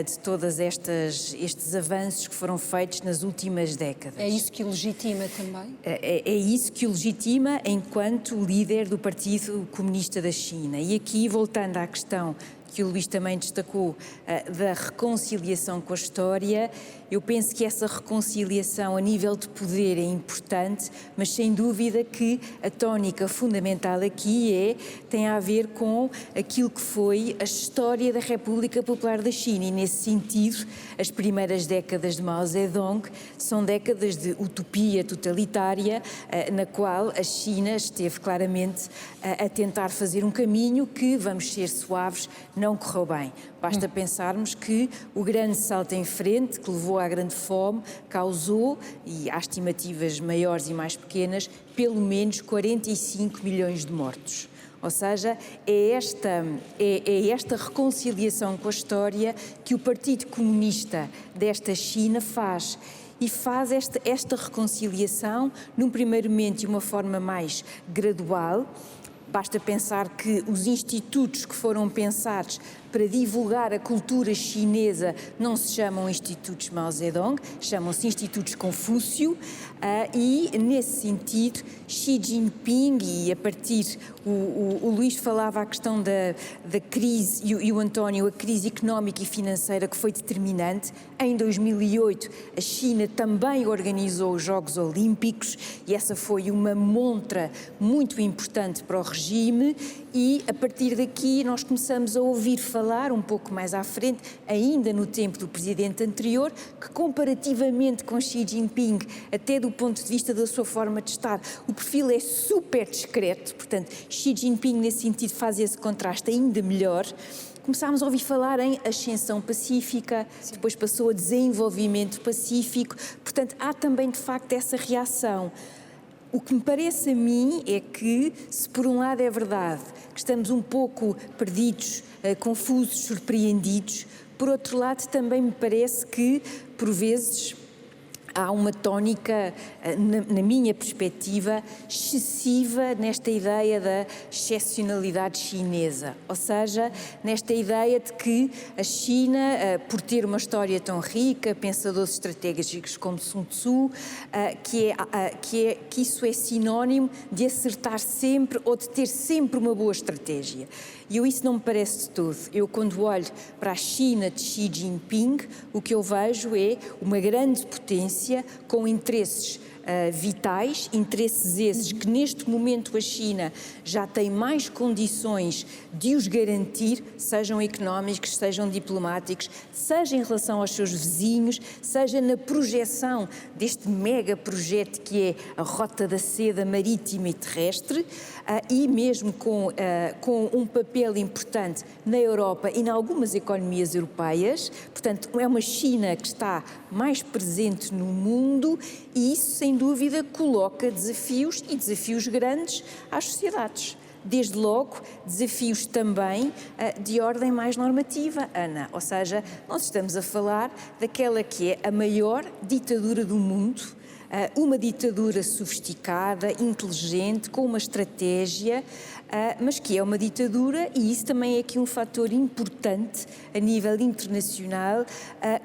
de todos estes avanços que foram feitos nas últimas décadas. É isso que o legitima também? É isso que o legitima enquanto líder do Partido Comunista da China. E aqui, voltando à questão que o Luís também destacou, da reconciliação com a história, eu penso que essa reconciliação a nível de poder é importante, mas sem dúvida que a tónica fundamental aqui tem a ver com aquilo que foi a história da República Popular da China, e nesse sentido as primeiras décadas de Mao Zedong são décadas de utopia totalitária, na qual a China esteve claramente a tentar fazer um caminho que, vamos ser suaves, não correu bem. Basta pensarmos que o grande salto em frente, que levou à grande fome, causou, e há estimativas maiores e mais pequenas, pelo menos 45 milhões de mortos. Ou seja, é esta reconciliação com a história que o Partido Comunista desta China faz. E faz esta reconciliação, num primeiro momento, de uma forma mais gradual. Basta pensar que os institutos que foram pensados para divulgar a cultura chinesa não se chamam Institutos Mao Zedong, chamam-se Institutos Confúcio, e nesse sentido Xi Jinping, e a partir, o Luís falava a questão da crise e o António, a crise económica e financeira que foi determinante. Em 2008 a China também organizou os Jogos Olímpicos e essa foi uma montra muito importante para o regime, e a partir daqui nós começamos a ouvir falar um pouco mais à frente, ainda no tempo do presidente anterior, que comparativamente com Xi Jinping, até do ponto de vista da sua forma de estar, o perfil é super discreto, portanto Xi Jinping nesse sentido faz esse contraste ainda melhor. Começámos a ouvir falar em ascensão pacífica, depois passou a desenvolvimento pacífico, portanto há também de facto essa reação. O que me parece a mim é que, se por um lado é verdade que estamos um pouco perdidos, confusos, surpreendidos, por outro lado também me parece que, por vezes, há uma tónica, na minha perspectiva, excessiva nesta ideia da excepcionalidade chinesa. Ou seja, nesta ideia de que a China, por ter uma história tão rica, pensadores estratégicos como Sun Tzu, que isso é sinónimo de acertar sempre ou de ter sempre uma boa estratégia. E isso não me parece de todo. Eu, quando olho para a China de Xi Jinping, o que eu vejo é uma grande potência com interesses vitais, interesses esses que neste momento a China já tem mais condições de os garantir, sejam económicos, sejam diplomáticos, seja em relação aos seus vizinhos, seja na projeção deste mega projeto que é a Rota da Seda marítima e terrestre, e mesmo com um papel importante na Europa e em algumas economias europeias. Portanto, é uma China que está mais presente no mundo, e isso, sem dúvida, coloca desafios, e desafios grandes, às sociedades. Desde logo, desafios também de ordem mais normativa, Ana. Ou seja, nós estamos a falar daquela que é a maior ditadura do mundo, uma ditadura sofisticada, inteligente, com uma estratégia, mas que é uma ditadura, e isso também é aqui um fator importante a nível internacional,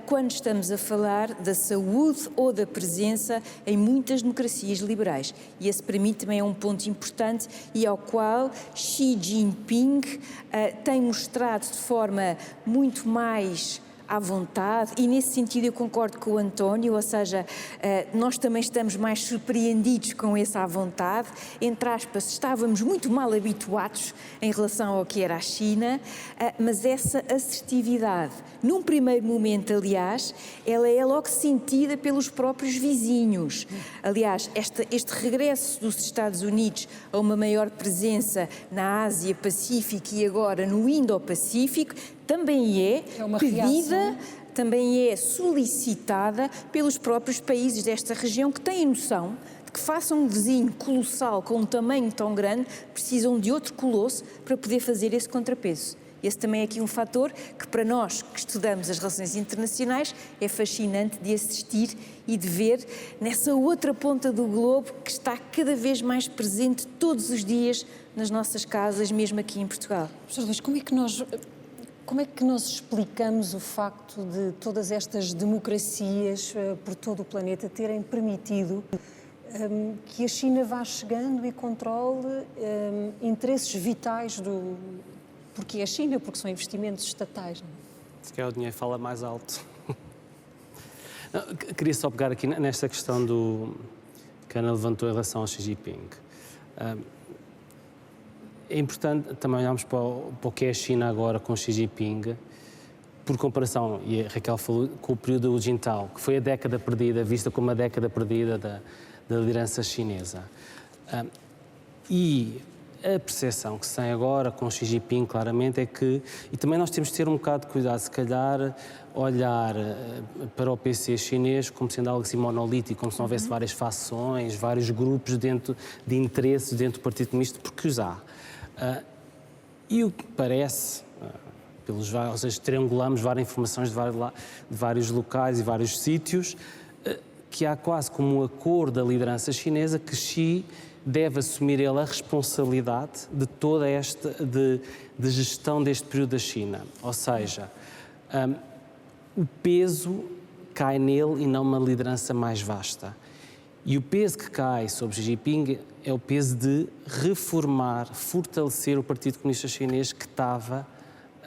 quando estamos a falar da saúde ou da presença em muitas democracias liberais. E esse, para mim, também é um ponto importante e ao qual Xi Jinping tem mostrado de forma muito mais à vontade, e nesse sentido eu concordo com o António, ou seja, nós também estamos mais surpreendidos com esse à vontade, entre aspas, estávamos muito mal habituados em relação ao que era a China, mas essa assertividade, num primeiro momento, aliás, ela é logo sentida pelos próprios vizinhos. Aliás, este regresso dos Estados Unidos a uma maior presença na Ásia, Pacífico e agora no Indo-Pacífico, também é uma pedida, reação. também é solicitada pelos próprios países desta região que têm noção de que façam um vizinho colossal com um tamanho tão grande, precisam de outro colosso para poder fazer esse contrapeso. Esse também é aqui um fator que, para nós que estudamos as relações internacionais, é fascinante de assistir e de ver nessa outra ponta do globo que está cada vez mais presente todos os dias nas nossas casas, mesmo aqui em Portugal. Professor Luís, como é que nós explicamos o facto de todas estas democracias por todo o planeta terem permitido que a China vá chegando e controle interesses vitais porque é a China, porque são investimentos estatais? Não? Se quer o dinheiro fala mais alto. Não, queria só pegar aqui nesta questão que a Ana levantou em relação ao Xi Jinping. É importante também olharmos para o que é a China agora com Xi Jinping, por comparação, e a Raquel falou, com o período do Jintao, que foi a década perdida, vista como a década perdida da liderança chinesa. E a percepção que se tem agora com Xi Jinping, claramente, é que, e também nós temos de ter um bocado de cuidado, se calhar, olhar para o PC chinês como sendo algo assim monolítico, como se não houvesse várias fações, vários grupos de interesses dentro do Partido Comunista, porque os há. E o que parece, ou seja, triangulamos várias informações de vários locais e vários sítios, que há quase como um acordo da liderança chinesa que Xi deve assumir ele a responsabilidade de toda esta de gestão deste período da China. Ou seja, o peso cai nele e não uma liderança mais vasta. E o peso que cai sobre Xi Jinping é o peso de reformar, fortalecer o Partido Comunista Chinês, que estava,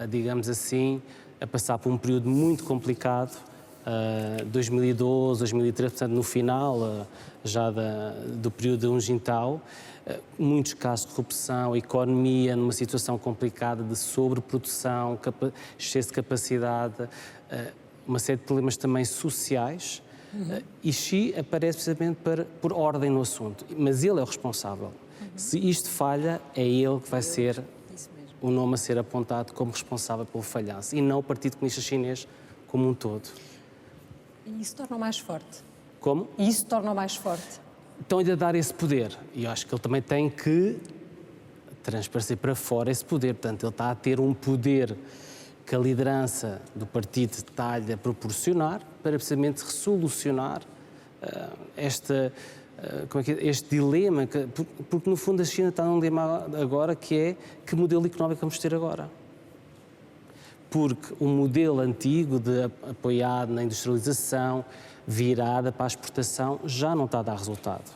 digamos assim, a passar por um período muito complicado, 2012, 2013, portanto, no final já do período de Jintao, muitos casos de corrupção, a economia numa situação complicada de sobreprodução, excesso de capacidade, uma série de problemas também sociais. E Xi aparece precisamente por ordem no assunto, mas ele é o responsável. Se isto falha, é ele que vai ser o nome a ser apontado como responsável pelo falhanço, e não o Partido Comunista Chinês como um todo. E isso torna-o mais forte. Como? E isso torna-o mais forte. Estão-lhe a dar esse poder, e eu acho que ele também tem que transparecer para fora esse poder. Portanto, ele está a ter um poder que a liderança do partido está-lhe a proporcionar para precisamente resolucionar este dilema, porque no fundo a China está num dilema agora que é que modelo económico vamos ter agora. Porque o modelo antigo apoiado na industrialização, virada para a exportação, já não está a dar resultado.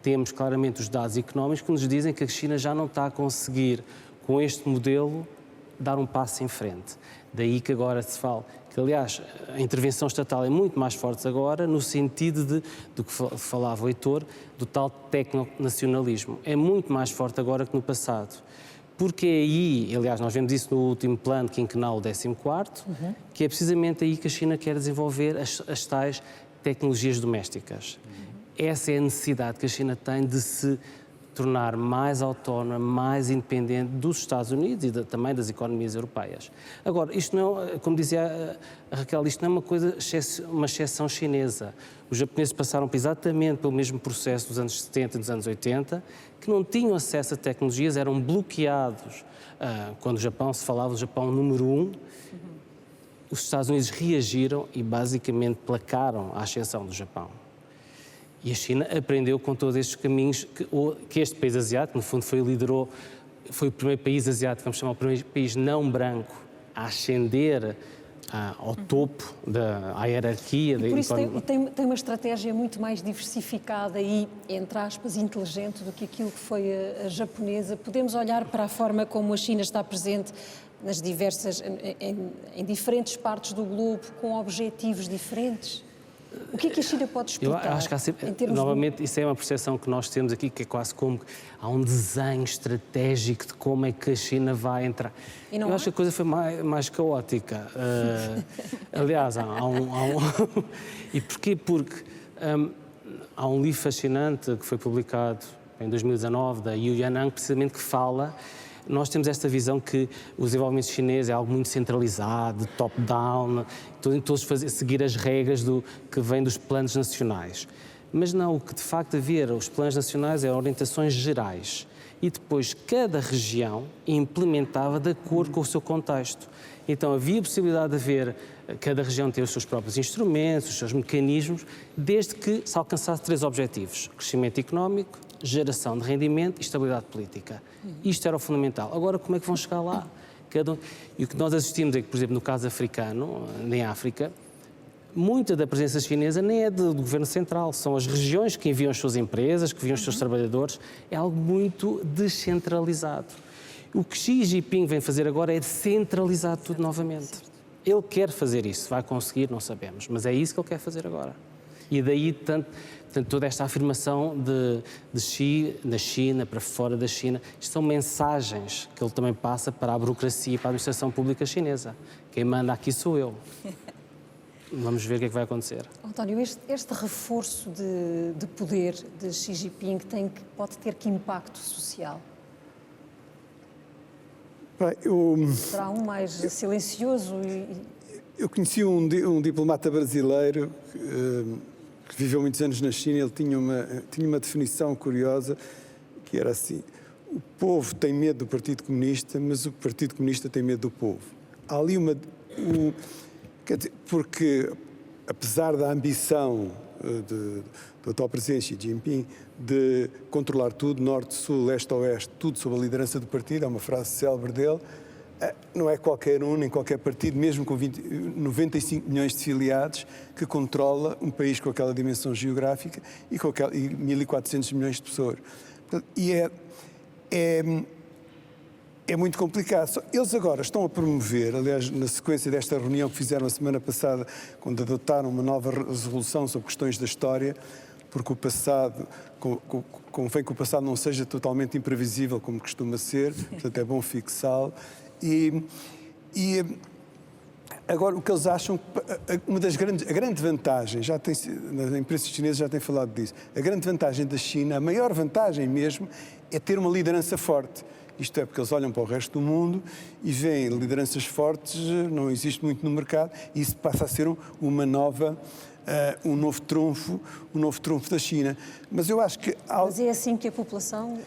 Temos claramente os dados económicos que nos dizem que a China já não está a conseguir, com este modelo, dar um passo em frente. Daí que agora se fala que, aliás, a intervenção estatal é muito mais forte agora, no sentido do que falava o Heitor, do tal tecnonacionalismo. É muito mais forte agora que no passado. Porque é aí, aliás, nós vemos isso no último plano quinquenal, o 14º, que é precisamente aí que a China quer desenvolver as tais tecnologias domésticas. Essa é a necessidade que a China tem de se tornar mais autónoma, mais independente dos Estados Unidos e também das economias europeias. Agora, isto não é, como dizia a Raquel, isto não é uma exceção chinesa. Os japoneses passaram exatamente pelo mesmo processo dos anos 70 e dos anos 80, que não tinham acesso a tecnologias, eram bloqueados. Quando o Japão se falava do Japão número 1, os Estados Unidos reagiram e basicamente placaram a ascensão do Japão. E a China aprendeu com todos estes caminhos que este país asiático, no fundo, foi o primeiro país asiático, vamos chamar o primeiro país não branco, a ascender ao topo da hierarquia da economia. Tem uma estratégia muito mais diversificada e, entre aspas, inteligente do que aquilo que foi a japonesa. Podemos olhar para a forma como a China está presente nas em diferentes partes do globo, com objetivos diferentes? O que é que a China pode explicar? Eu acho que há sempre, novamente, isso é uma percepção que nós temos aqui, que é quase como que há um desenho estratégico de como é que a China vai entrar. Eu acho que a coisa foi mais caótica. Aliás, E porquê? Porque há um livro fascinante que foi publicado em 2019, da Yu Yan'an, precisamente que fala nós temos esta visão que o desenvolvimento chinês é algo muito centralizado, top-down, todos seguir as regras que vêm dos planos nacionais. Mas não, o que de facto haver os planos nacionais é orientações gerais e depois cada região implementava de acordo com o seu contexto. Então havia a possibilidade de haver, cada região ter os seus próprios instrumentos, os seus mecanismos, desde que se alcançasse 3 objetivos: crescimento económico, geração de rendimento e estabilidade política. Isto era o fundamental. Agora, como é que vão chegar lá? E o que nós assistimos é que, por exemplo, no caso africano, em África, muita da presença chinesa nem é do governo central, são as regiões que enviam as suas empresas, que enviam os seus trabalhadores, é algo muito descentralizado. O que Xi Jinping vem fazer agora é descentralizar tudo novamente. Ele quer fazer isso, vai conseguir, não sabemos, mas é isso que ele quer fazer agora. E daí tanto toda esta afirmação de Xi na China, para fora da China, isto são mensagens que ele também passa para a burocracia e para a administração pública chinesa. Quem manda aqui sou eu. Vamos ver o que é que vai acontecer. António, este reforço de poder de Xi Jinping pode ter que impacto social? Será um mais silencioso? Eu conheci um diplomata brasileiro que viveu muitos anos na China. Ele tinha uma definição curiosa, que era assim: o povo tem medo do Partido Comunista, mas o Partido Comunista tem medo do povo. Há ali quer dizer, porque, apesar da ambição do atual presidente Xi Jinping de controlar tudo, norte, sul, leste, oeste, tudo sob a liderança do partido, é uma frase célebre dele, não é qualquer nem qualquer partido, mesmo com 95 milhões de filiados, que controla um país com aquela dimensão geográfica e com 1.400 milhões de pessoas. E é muito complicado. Eles agora estão a promover, aliás, na sequência desta reunião que fizeram a semana passada, quando adotaram uma nova resolução sobre questões da história, porque o passado, convém que o passado não seja totalmente imprevisível como costuma ser, portanto é bom fixá-lo. E agora o que eles acham, a grande vantagem, na imprensa chinesa já tem falado disso, a grande vantagem da China, a maior vantagem mesmo, é ter uma liderança forte. Isto é porque eles olham para o resto do mundo e veem lideranças fortes, não existe muito no mercado, e isso passa a ser um novo trunfo da China. Mas eu acho que... Mas é assim que a população...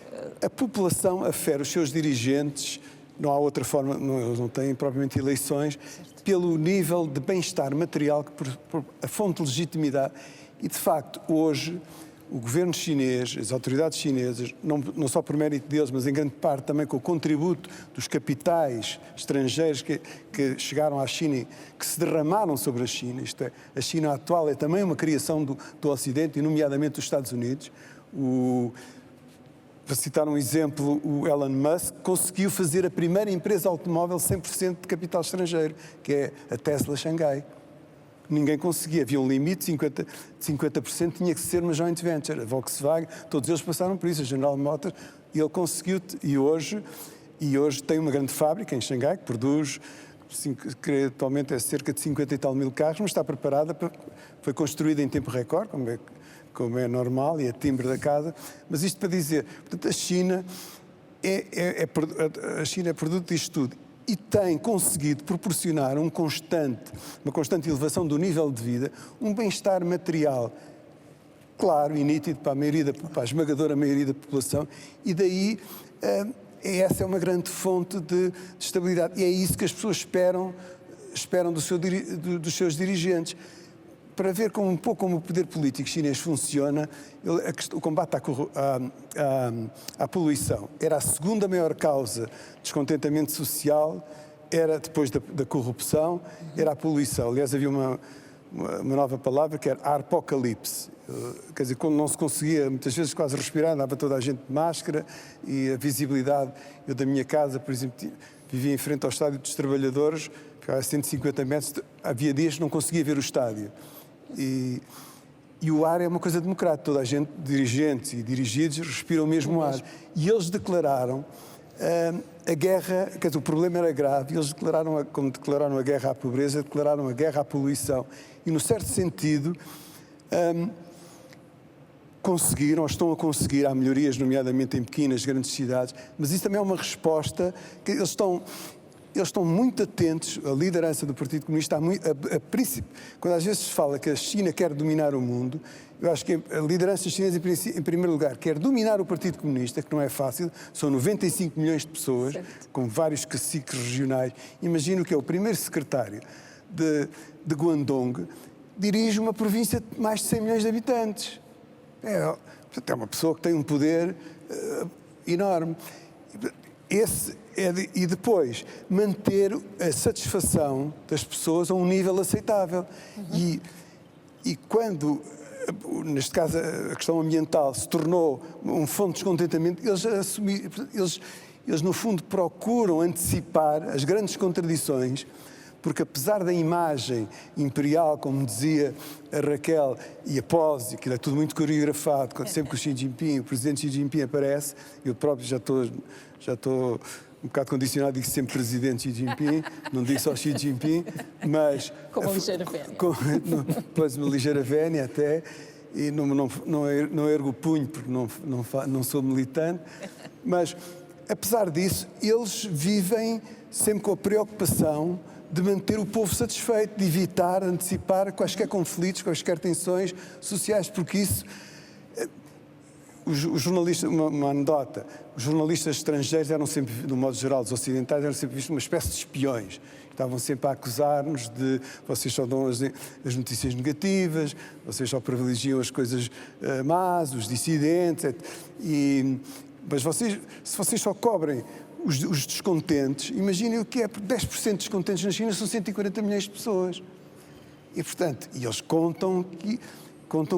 A população afere os seus dirigentes, não há outra forma, eles não têm propriamente eleições, certo, pelo nível de bem-estar material, a fonte de legitimidade. E, de facto, hoje, o governo chinês, as autoridades chinesas, não só por mérito deles, mas em grande parte também com o contributo dos capitais estrangeiros que chegaram à China, que se derramaram sobre a China, isto é, a China atual é também uma criação do Ocidente, e nomeadamente dos Estados Unidos. Para citar um exemplo, o Elon Musk conseguiu fazer a primeira empresa automóvel 100% de capital estrangeiro, que é a Tesla Xangai. Ninguém conseguia, havia um limite, 50% tinha que ser uma joint venture. A Volkswagen, todos eles passaram por isso, a General Motors, e ele conseguiu, e hoje tem uma grande fábrica em Xangai, que produz, que atualmente é cerca de 50 e tal mil carros, mas está preparada, foi construída em tempo recorde, como é normal, e é timbre da casa. Mas isto para dizer, portanto, a China é produto disto tudo. E tem conseguido proporcionar uma constante elevação do nível de vida, um bem-estar material claro e nítido para a esmagadora maioria da população, e daí essa é uma grande fonte de estabilidade. E é isso que as pessoas esperam dos seus dirigentes. Para ver um pouco como o poder político chinês funciona, o combate à poluição era a segunda maior causa de descontentamento social, era depois da corrupção, era a poluição. Aliás, havia uma nova palavra que era apocalipse. Quer dizer, quando não se conseguia, muitas vezes quase respirar, andava toda a gente de máscara, e a visibilidade, eu da minha casa, por exemplo, vivia em frente ao Estádio dos Trabalhadores, ficava a 150 metros, havia dias que não conseguia ver o estádio. E o ar é uma coisa democrática, toda a gente, dirigentes e dirigidos, respiram o mesmo ar. E eles declararam a guerra, quer dizer, o problema era grave, e eles como declararam a guerra à pobreza, declararam a guerra à poluição. E, no certo sentido, conseguiram, ou estão a conseguir, há melhorias, nomeadamente em pequenas, grandes cidades, mas isso também é uma resposta que eles estão muito atentos, a liderança do Partido Comunista, quando às vezes se fala que a China quer dominar o mundo, eu acho que a liderança chinesa, em primeiro lugar, quer dominar o Partido Comunista, que não é fácil, são 95 milhões de pessoas, certo, com vários caciques regionais. Imagino que é o primeiro secretário de Guangdong, dirige uma província de mais de 100 milhões de habitantes. É uma pessoa que tem um poder enorme. E depois, manter a satisfação das pessoas a um nível aceitável. Uhum. E quando, neste caso, a questão ambiental se tornou um fonte de descontentamento, eles no fundo procuram antecipar as grandes contradições, porque apesar da imagem imperial, como dizia a Raquel, e a pose, aquilo é tudo muito coreografado, sempre que o Xi Jinping, o presidente Xi Jinping aparece, eu próprio já estou um bocado condicionado, digo sempre presidente Xi Jinping, não digo só Xi Jinping, mas... Com uma ligeira vénia. Depois uma ligeira vénia até, e não ergo o punho porque não sou militante, mas apesar disso, eles vivem sempre com a preocupação de manter o povo satisfeito, de evitar, antecipar quaisquer conflitos, quaisquer tensões sociais, porque isso... Os jornalistas, uma anedota, os jornalistas estrangeiros eram sempre, no modo geral, os ocidentais, eram sempre vistos uma espécie de espiões. Estavam sempre a acusar-nos de vocês só dão as notícias negativas, vocês só privilegiam as coisas más, os dissidentes, mas se vocês só cobrem os descontentes, imaginem o que é, porque 10% de descontentes na China são 140 milhões de pessoas. E, portanto, eles contam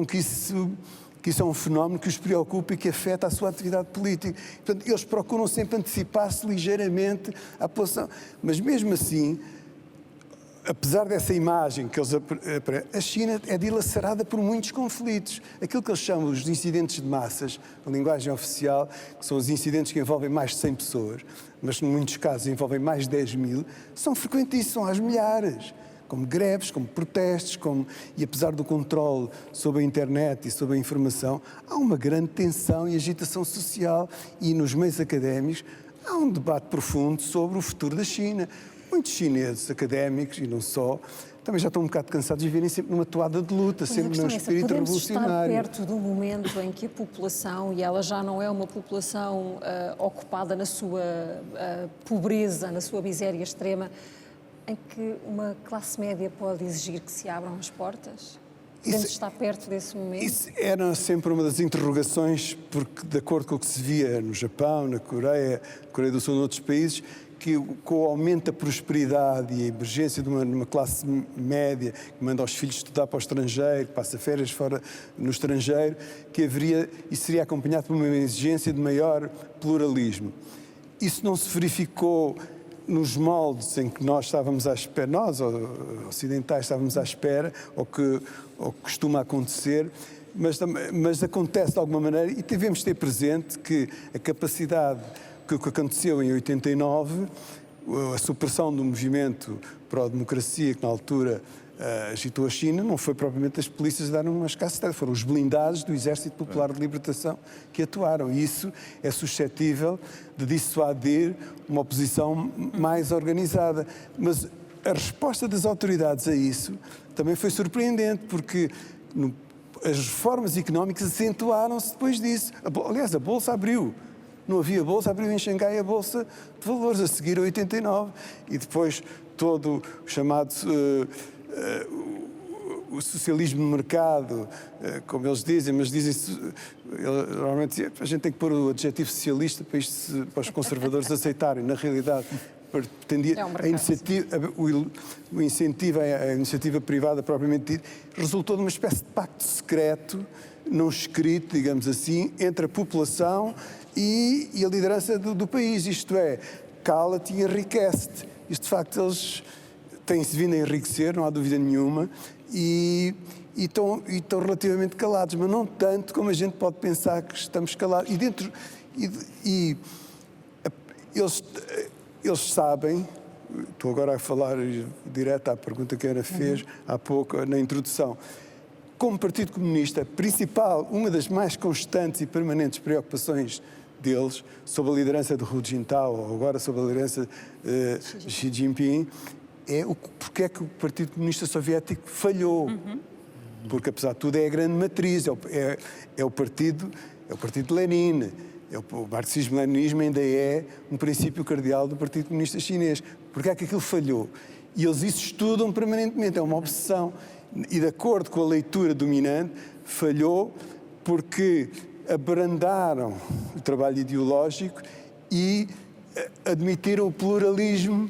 que isso é um fenómeno que os preocupa e que afeta a sua atividade política. Portanto, eles procuram sempre antecipar-se ligeiramente à população. Mas, mesmo assim, apesar dessa imagem que eles a China é dilacerada por muitos conflitos. Aquilo que eles chamam os incidentes de massas, a linguagem oficial, que são os incidentes que envolvem mais de 100 pessoas, mas, em muitos casos, envolvem mais de 10 mil, são frequentíssimos, são às milhares. Como greves, como protestos, e apesar do controle sobre a internet e sobre a informação, há uma grande tensão e agitação social e nos meios académicos há um debate profundo sobre o futuro da China. Muitos chineses académicos, e não só, também já estão um bocado cansados de viverem sempre numa toada de luta, sempre num espírito revolucionário. Podemos estar perto do momento em que a população, e ela já não é uma população ocupada na sua pobreza, na sua miséria extrema, em que uma classe média pode exigir que se abram as portas? Podemos estar perto desse momento? Isso era sempre uma das interrogações, porque, de acordo com o que se via no Japão, na Coreia do Sul e noutros países, que com o aumento da prosperidade e a emergência de uma classe média que manda os filhos estudar para o estrangeiro, passa férias fora no estrangeiro, que isso seria acompanhado por uma exigência de maior pluralismo. Isso não se verificou nos moldes em que nós estávamos à espera, nós, ocidentais, estávamos à espera, ou que costuma acontecer, mas acontece de alguma maneira, e devemos ter presente que a capacidade que aconteceu em 89, a supressão do movimento pró-democracia, que na altura agitou a China, não foi propriamente as polícias a dar umas cacetetas, foram os blindados do Exército Popular de Libertação que atuaram. E isso é suscetível de dissuadir uma oposição mais organizada. Mas a resposta das autoridades a isso também foi surpreendente, porque as reformas económicas acentuaram-se depois disso. Aliás, a Bolsa abriu. Não havia Bolsa, abriu em Xangai a Bolsa de Valores, a seguir a 89. E depois todo o chamado... o socialismo de mercado, como eles dizem, mas dizem-se, normalmente a gente tem que pôr o adjetivo socialista para os conservadores aceitarem. Na realidade, pretendia o incentivo à iniciativa privada propriamente dito, resultou de uma espécie de pacto secreto, não escrito, digamos assim, entre a população e a liderança do país. Isto é, cala-te e enriquece-te. Isto, de facto, eles têm-se vindo a enriquecer, não há dúvida nenhuma, e estão relativamente calados, mas não tanto como a gente pode pensar que estamos calados. Eles sabem, estou agora a falar direto à pergunta que a Ana fez há pouco, na introdução, como Partido Comunista, uma das mais constantes e permanentes preocupações deles, sob a liderança de Hu Jintao, ou agora sob a liderança de Xi Jinping, é porque é que o Partido Comunista Soviético falhou. Porque, apesar de tudo, é a grande matriz, é o partido de Lenin. O marxismo-leninismo ainda é um princípio cardeal do Partido Comunista Chinês. Porque é que aquilo falhou? E eles isso estudam permanentemente, é uma obsessão. E, de acordo com a leitura dominante, falhou porque abrandaram o trabalho ideológico e admitiram o pluralismo.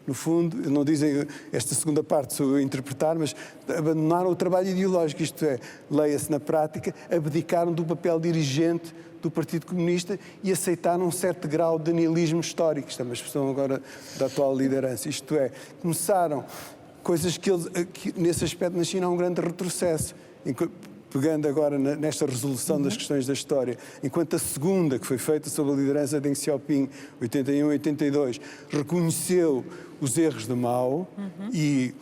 No fundo, não dizem esta segunda parte, sou eu a interpretar, mas abandonaram o trabalho ideológico, isto é, leia-se na prática, abdicaram do papel dirigente do Partido Comunista e aceitaram um certo grau de niilismo histórico. Isto é uma expressão agora da atual liderança. Isto é, começaram coisas que nesse aspecto na China há um grande retrocesso. Pegando agora nesta resolução das questões da história, enquanto a segunda, que foi feita sob a liderança de Deng Xiaoping, 81-82, reconheceu os erros de Mao e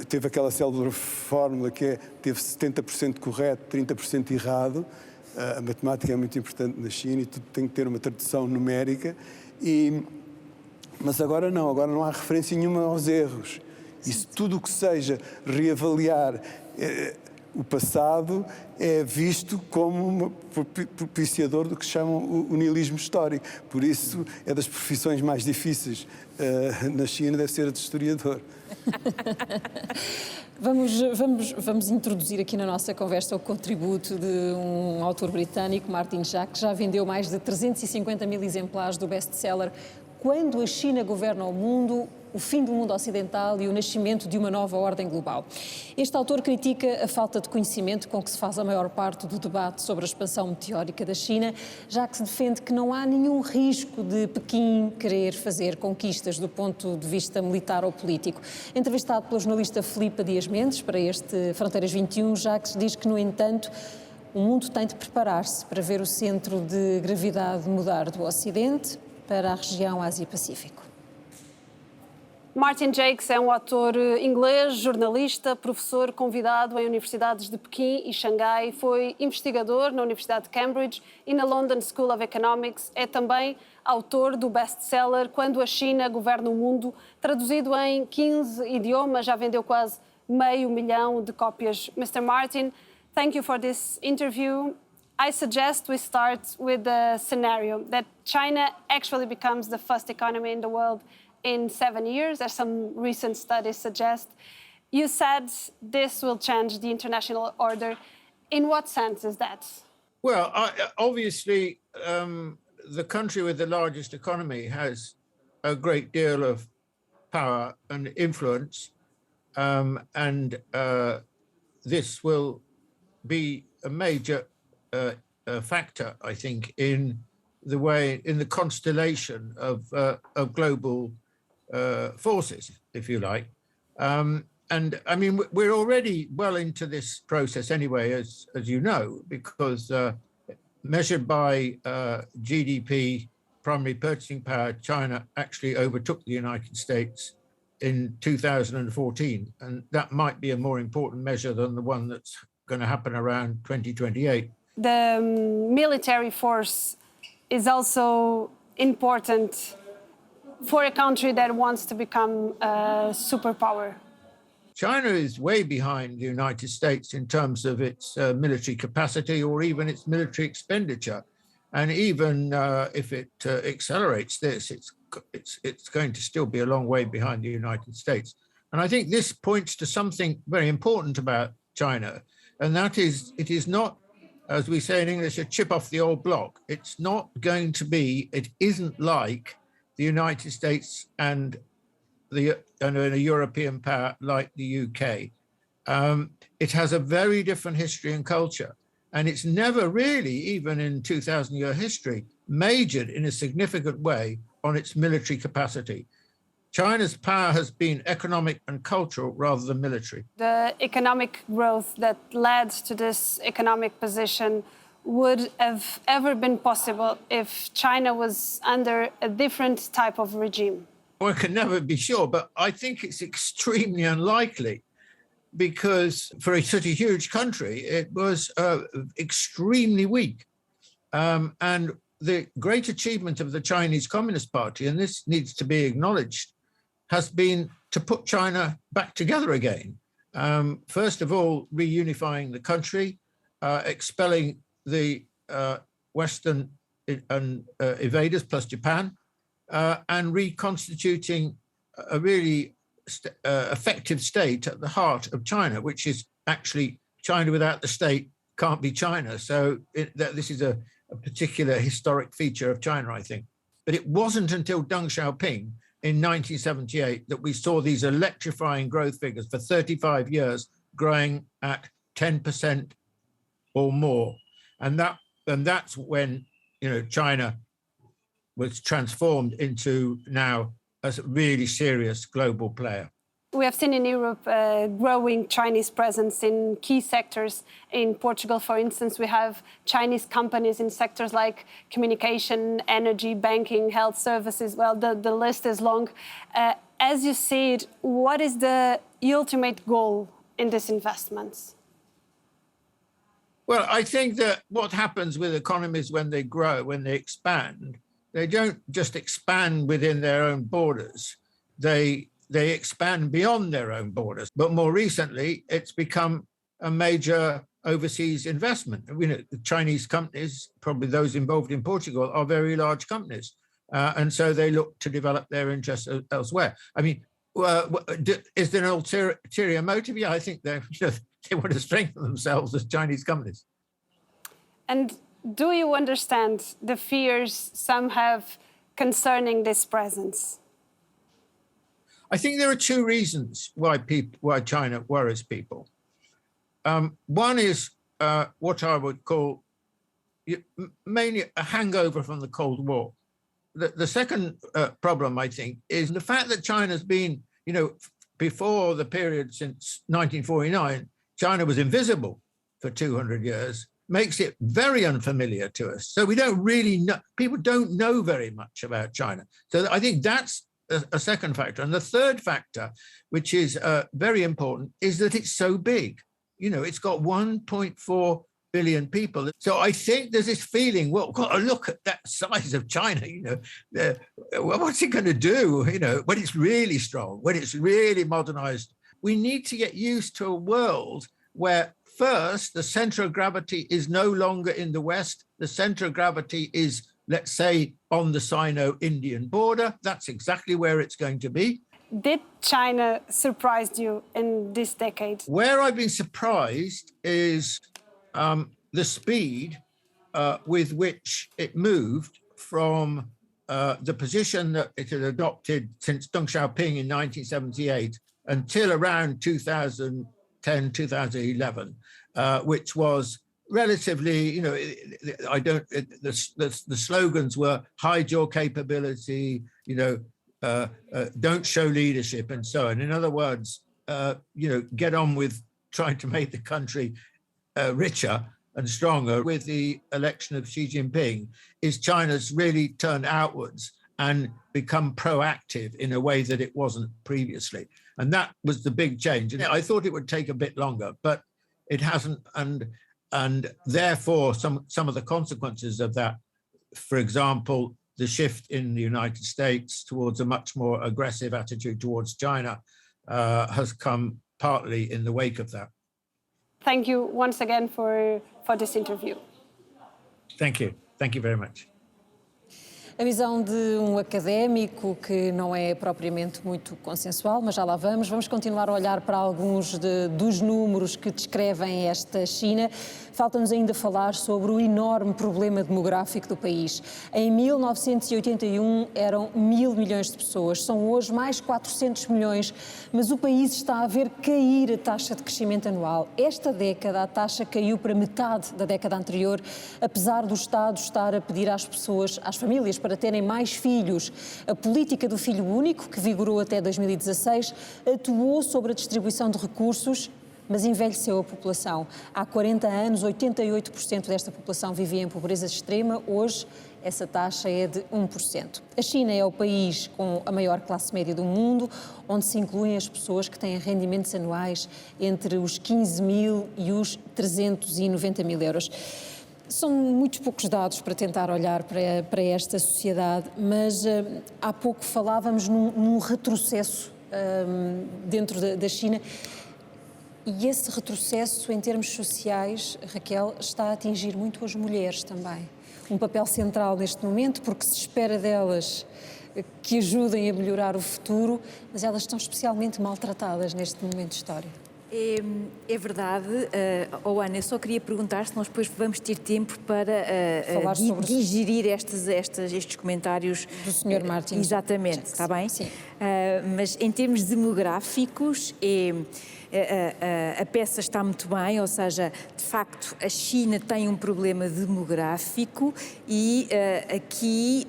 teve aquela célebre fórmula que teve 70% correto, 30% errado. A matemática é muito importante na China e tudo tem que ter uma tradução numérica. Mas agora não há referência nenhuma aos erros. Isso, tudo o que seja reavaliar o passado é visto como propiciador do que chamam o niilismo histórico. Por isso, é das profissões mais difíceis na China, deve ser a de historiador. Vamos introduzir aqui na nossa conversa o contributo de um autor britânico, Martin Jacques, que já vendeu mais de 350 mil exemplares do best-seller Quando a China Governa o Mundo, o fim do mundo ocidental e o nascimento de uma nova ordem global. Este autor critica a falta de conhecimento com que se faz a maior parte do debate sobre a expansão meteórica da China, já que se defende que não há nenhum risco de Pequim querer fazer conquistas do ponto de vista militar ou político. Entrevistado pelo jornalista Filipe Dias Mendes para este Fronteiras 21, Jacques diz que, no entanto, o mundo tem de preparar-se para ver o centro de gravidade mudar do Ocidente para a região Ásia-Pacífico. Martin Jacques é um autor inglês, jornalista, professor convidado em universidades de Pequim e Xangai, foi investigador na Universidade de Cambridge e na London School of Economics. É também autor do best-seller Quando a China Governa o Mundo, traduzido em 15 idiomas, já vendeu quase 500 mil de cópias. Mr. Martin, thank you for this interview. I suggest we start with the scenario that China actually becomes the first economy in the world in 7 years, as some recent studies suggest. You said this will change the international order. In what sense is that? Well, obviously, the country with the largest economy has a great deal of power and influence, and this will be a major factor, I think, in the constellation of global forces, if you like. And I mean, we're already well into this process anyway, as you know, because measured by GDP, primary purchasing power, China actually overtook the United States in 2014. And that might be a more important measure than the one that's going to happen around 2028. The military force is also important for a country that wants to become a superpower. China is way behind the United States in terms of its military capacity or even its military expenditure. And even if it accelerates this, it's going to still be a long way behind the United States. And I think this points to something very important about China, and that is it is not, as we say in English, a chip off the old block. It's not going to be, it isn't like the United States and a European power like the UK. It has a very different history and culture. And it's never really, even in 2,000-year history, majored in a significant way on its military capacity. China's power has been economic and cultural rather than military. The economic growth that led to this economic position would have ever been possible if China was under a different type of regime? One can never be sure, but I think it's extremely unlikely. because for such a huge country, it was extremely weak. And the great achievement of the Chinese Communist Party, and this needs to be acknowledged, has been to put China back together again. First of all, reunifying the country, expelling the Western invaders plus Japan, and reconstituting a really effective state at the heart of China, which is actually China without the state can't be China. So this is a particular historic feature of China, I think. But it wasn't until Deng Xiaoping in 1978 that we saw these electrifying growth figures for 35 years growing at 10% or more. And that's when, you know, China was transformed into now a really serious global player. We have seen in Europe growing Chinese presence in key sectors. In Portugal, for instance, we have Chinese companies in sectors like communication, energy, banking, health services. Well, the list is long. As you see it, what is the ultimate goal in these investments? Well, I think that what happens with economies when they grow, when they expand, they don't just expand within their own borders. They expand beyond their own borders. But more recently, it's become a major overseas investment. You know, the Chinese companies, probably those involved in Portugal, are very large companies. And so they look to develop their interests elsewhere. I mean, is there an ulterior motive? Yeah, I think they want to strengthen themselves as Chinese companies. And do you understand the fears some have concerning this presence? I think there are two reasons why China worries people. One is what I would call mainly a hangover from the Cold War. The second problem, I think, is the fact that China's been, you know, before the period since 1949, China was invisible for 200 years, makes it very unfamiliar to us. So we don't really know, people don't know very much about China. So I think that's a second factor. And the third factor, which is very important, is that it's so big. You know, it's got 1.4 billion people. So I think there's this feeling, well, got to look at that size of China, you know, what's it going to do, you know, when it's really strong, when it's really modernized. We need to get used to a world where first, the center of gravity is no longer in the West. The center of gravity is, let's say, on the Sino-Indian border. That's exactly where it's going to be. Did China surprise you in this decade? Where I've been surprised is the speed with which it moved from the position that it had adopted since Deng Xiaoping in 1978 until around 2010, 2011, which was relatively, you know, the slogans were hide your capability, you know, don't show leadership and so on. In other words, you know, get on with trying to make the country richer and stronger. With the election of Xi Jinping, is China's really turned outwards and become proactive in a way that it wasn't previously. And that was the big change. And I thought it would take a bit longer, but it hasn't. And therefore, some of the consequences of that, for example, the shift in the United States towards a much more aggressive attitude towards China has come partly in the wake of that. Thank you once again for this interview. Thank you. Thank you very much. A visão de um académico que não é propriamente muito consensual, mas já lá vamos. Vamos continuar a olhar para alguns dos números que descrevem esta China. Falta-nos ainda falar sobre o enorme problema demográfico do país. Em 1981 eram 1.000 milhões de pessoas, são hoje mais 400 milhões, mas o país está a ver cair a taxa de crescimento anual. Esta década a taxa caiu para metade da década anterior, apesar do Estado estar a pedir às pessoas, às famílias, para terem mais filhos. A política do filho único, que vigorou até 2016, atuou sobre a distribuição de recursos mas envelheceu a população. Há 40 anos, 88% desta população vivia em pobreza extrema. Hoje, essa taxa é de 1%. A China é o país com a maior classe média do mundo, onde se incluem as pessoas que têm rendimentos anuais entre os 15 mil e os 390 mil euros. São muitos poucos dados para tentar olhar para esta sociedade, mas há pouco falávamos num retrocesso dentro da China. E esse retrocesso em termos sociais, Raquel, está a atingir muito as mulheres também. Um papel central neste momento, porque se espera delas que ajudem a melhorar o futuro, mas elas estão especialmente maltratadas neste momento histórico. É verdade. Ana, eu só queria perguntar se nós depois vamos ter tempo para digerir estes comentários do Sr. Martins. Exatamente, está bem? Sim. Mas em termos demográficos, a peça está muito bem, ou seja, de facto a China tem um problema demográfico e aqui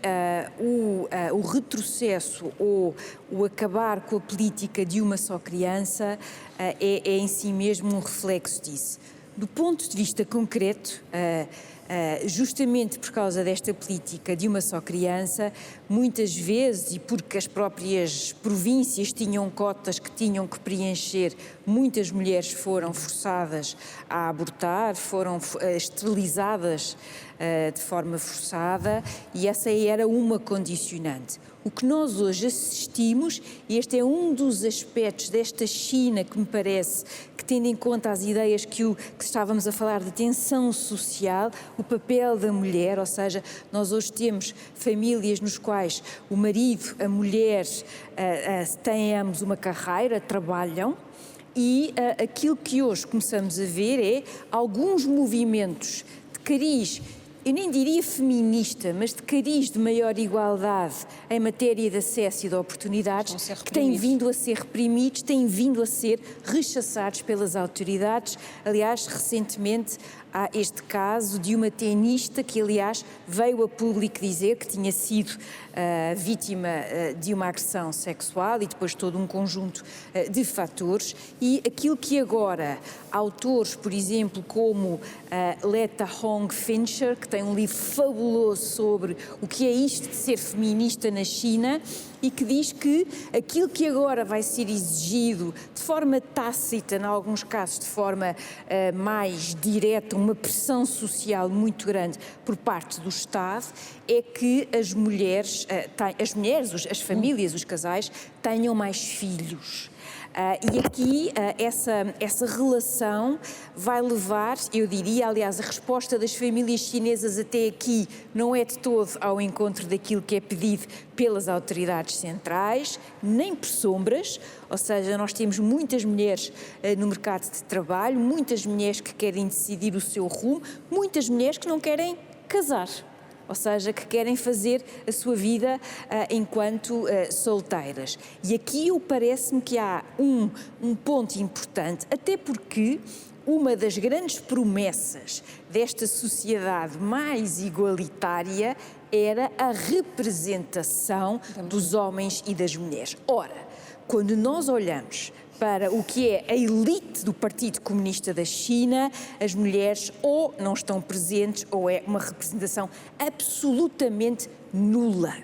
o retrocesso ou o acabar com a política de uma só criança é em si mesmo um reflexo disso. Do ponto de vista concreto, justamente por causa desta política de uma só criança, muitas vezes, e porque as próprias províncias tinham cotas que tinham que preencher, muitas mulheres foram forçadas a abortar, foram esterilizadas de forma forçada, e essa era uma condicionante. O que nós hoje assistimos, e este é um dos aspectos desta China que me parece que, tendo em conta as ideias que estávamos a falar de tensão social, o papel da mulher, ou seja, nós hoje temos famílias nos quais o marido, a mulher têm ambos uma carreira, trabalham, e aquilo que hoje começamos a ver é alguns movimentos de cariz, eu nem diria feminista, mas de cariz de maior igualdade em matéria de acesso e de oportunidades, que têm vindo a ser reprimidos, têm vindo a ser rechaçados pelas autoridades. Aliás, recentemente há este caso de uma tenista que, aliás, veio a público dizer que tinha sido vítima de uma agressão sexual e depois todo um conjunto de fatores, e aquilo que agora autores, por exemplo, como Leta Hong Fincher, que tem um livro fabuloso sobre o que é isto de ser feminista na China, e que diz que aquilo que agora vai ser exigido de forma tácita, em alguns casos de forma mais direta, uma pressão social muito grande por parte do Estado, é que as mulheres, as famílias, os casais, tenham mais filhos. E aqui essa relação vai levar, eu diria, aliás, a resposta das famílias chinesas até aqui não é de todo ao encontro daquilo que é pedido pelas autoridades centrais, nem por sombras, ou seja, nós temos muitas mulheres no mercado de trabalho, muitas mulheres que querem decidir o seu rumo, muitas mulheres que não querem casar. Ou seja, que querem fazer a sua vida enquanto solteiras. E aqui parece-me que há um ponto importante, até porque uma das grandes promessas desta sociedade mais igualitária era a representação dos homens e das mulheres. Ora, quando nós olhamos para o que é a elite do Partido Comunista da China, as mulheres ou não estão presentes ou é uma representação absolutamente nula.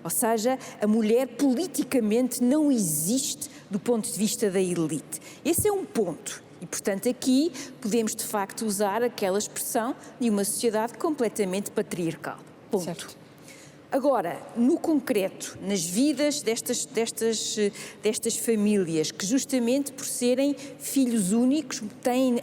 Ou seja, a mulher politicamente não existe do ponto de vista da elite. Esse é um ponto. E, portanto, aqui podemos, de facto, usar aquela expressão de uma sociedade completamente patriarcal. Ponto. Certo. Agora, no concreto, nas vidas destas famílias, que justamente por serem filhos únicos, têm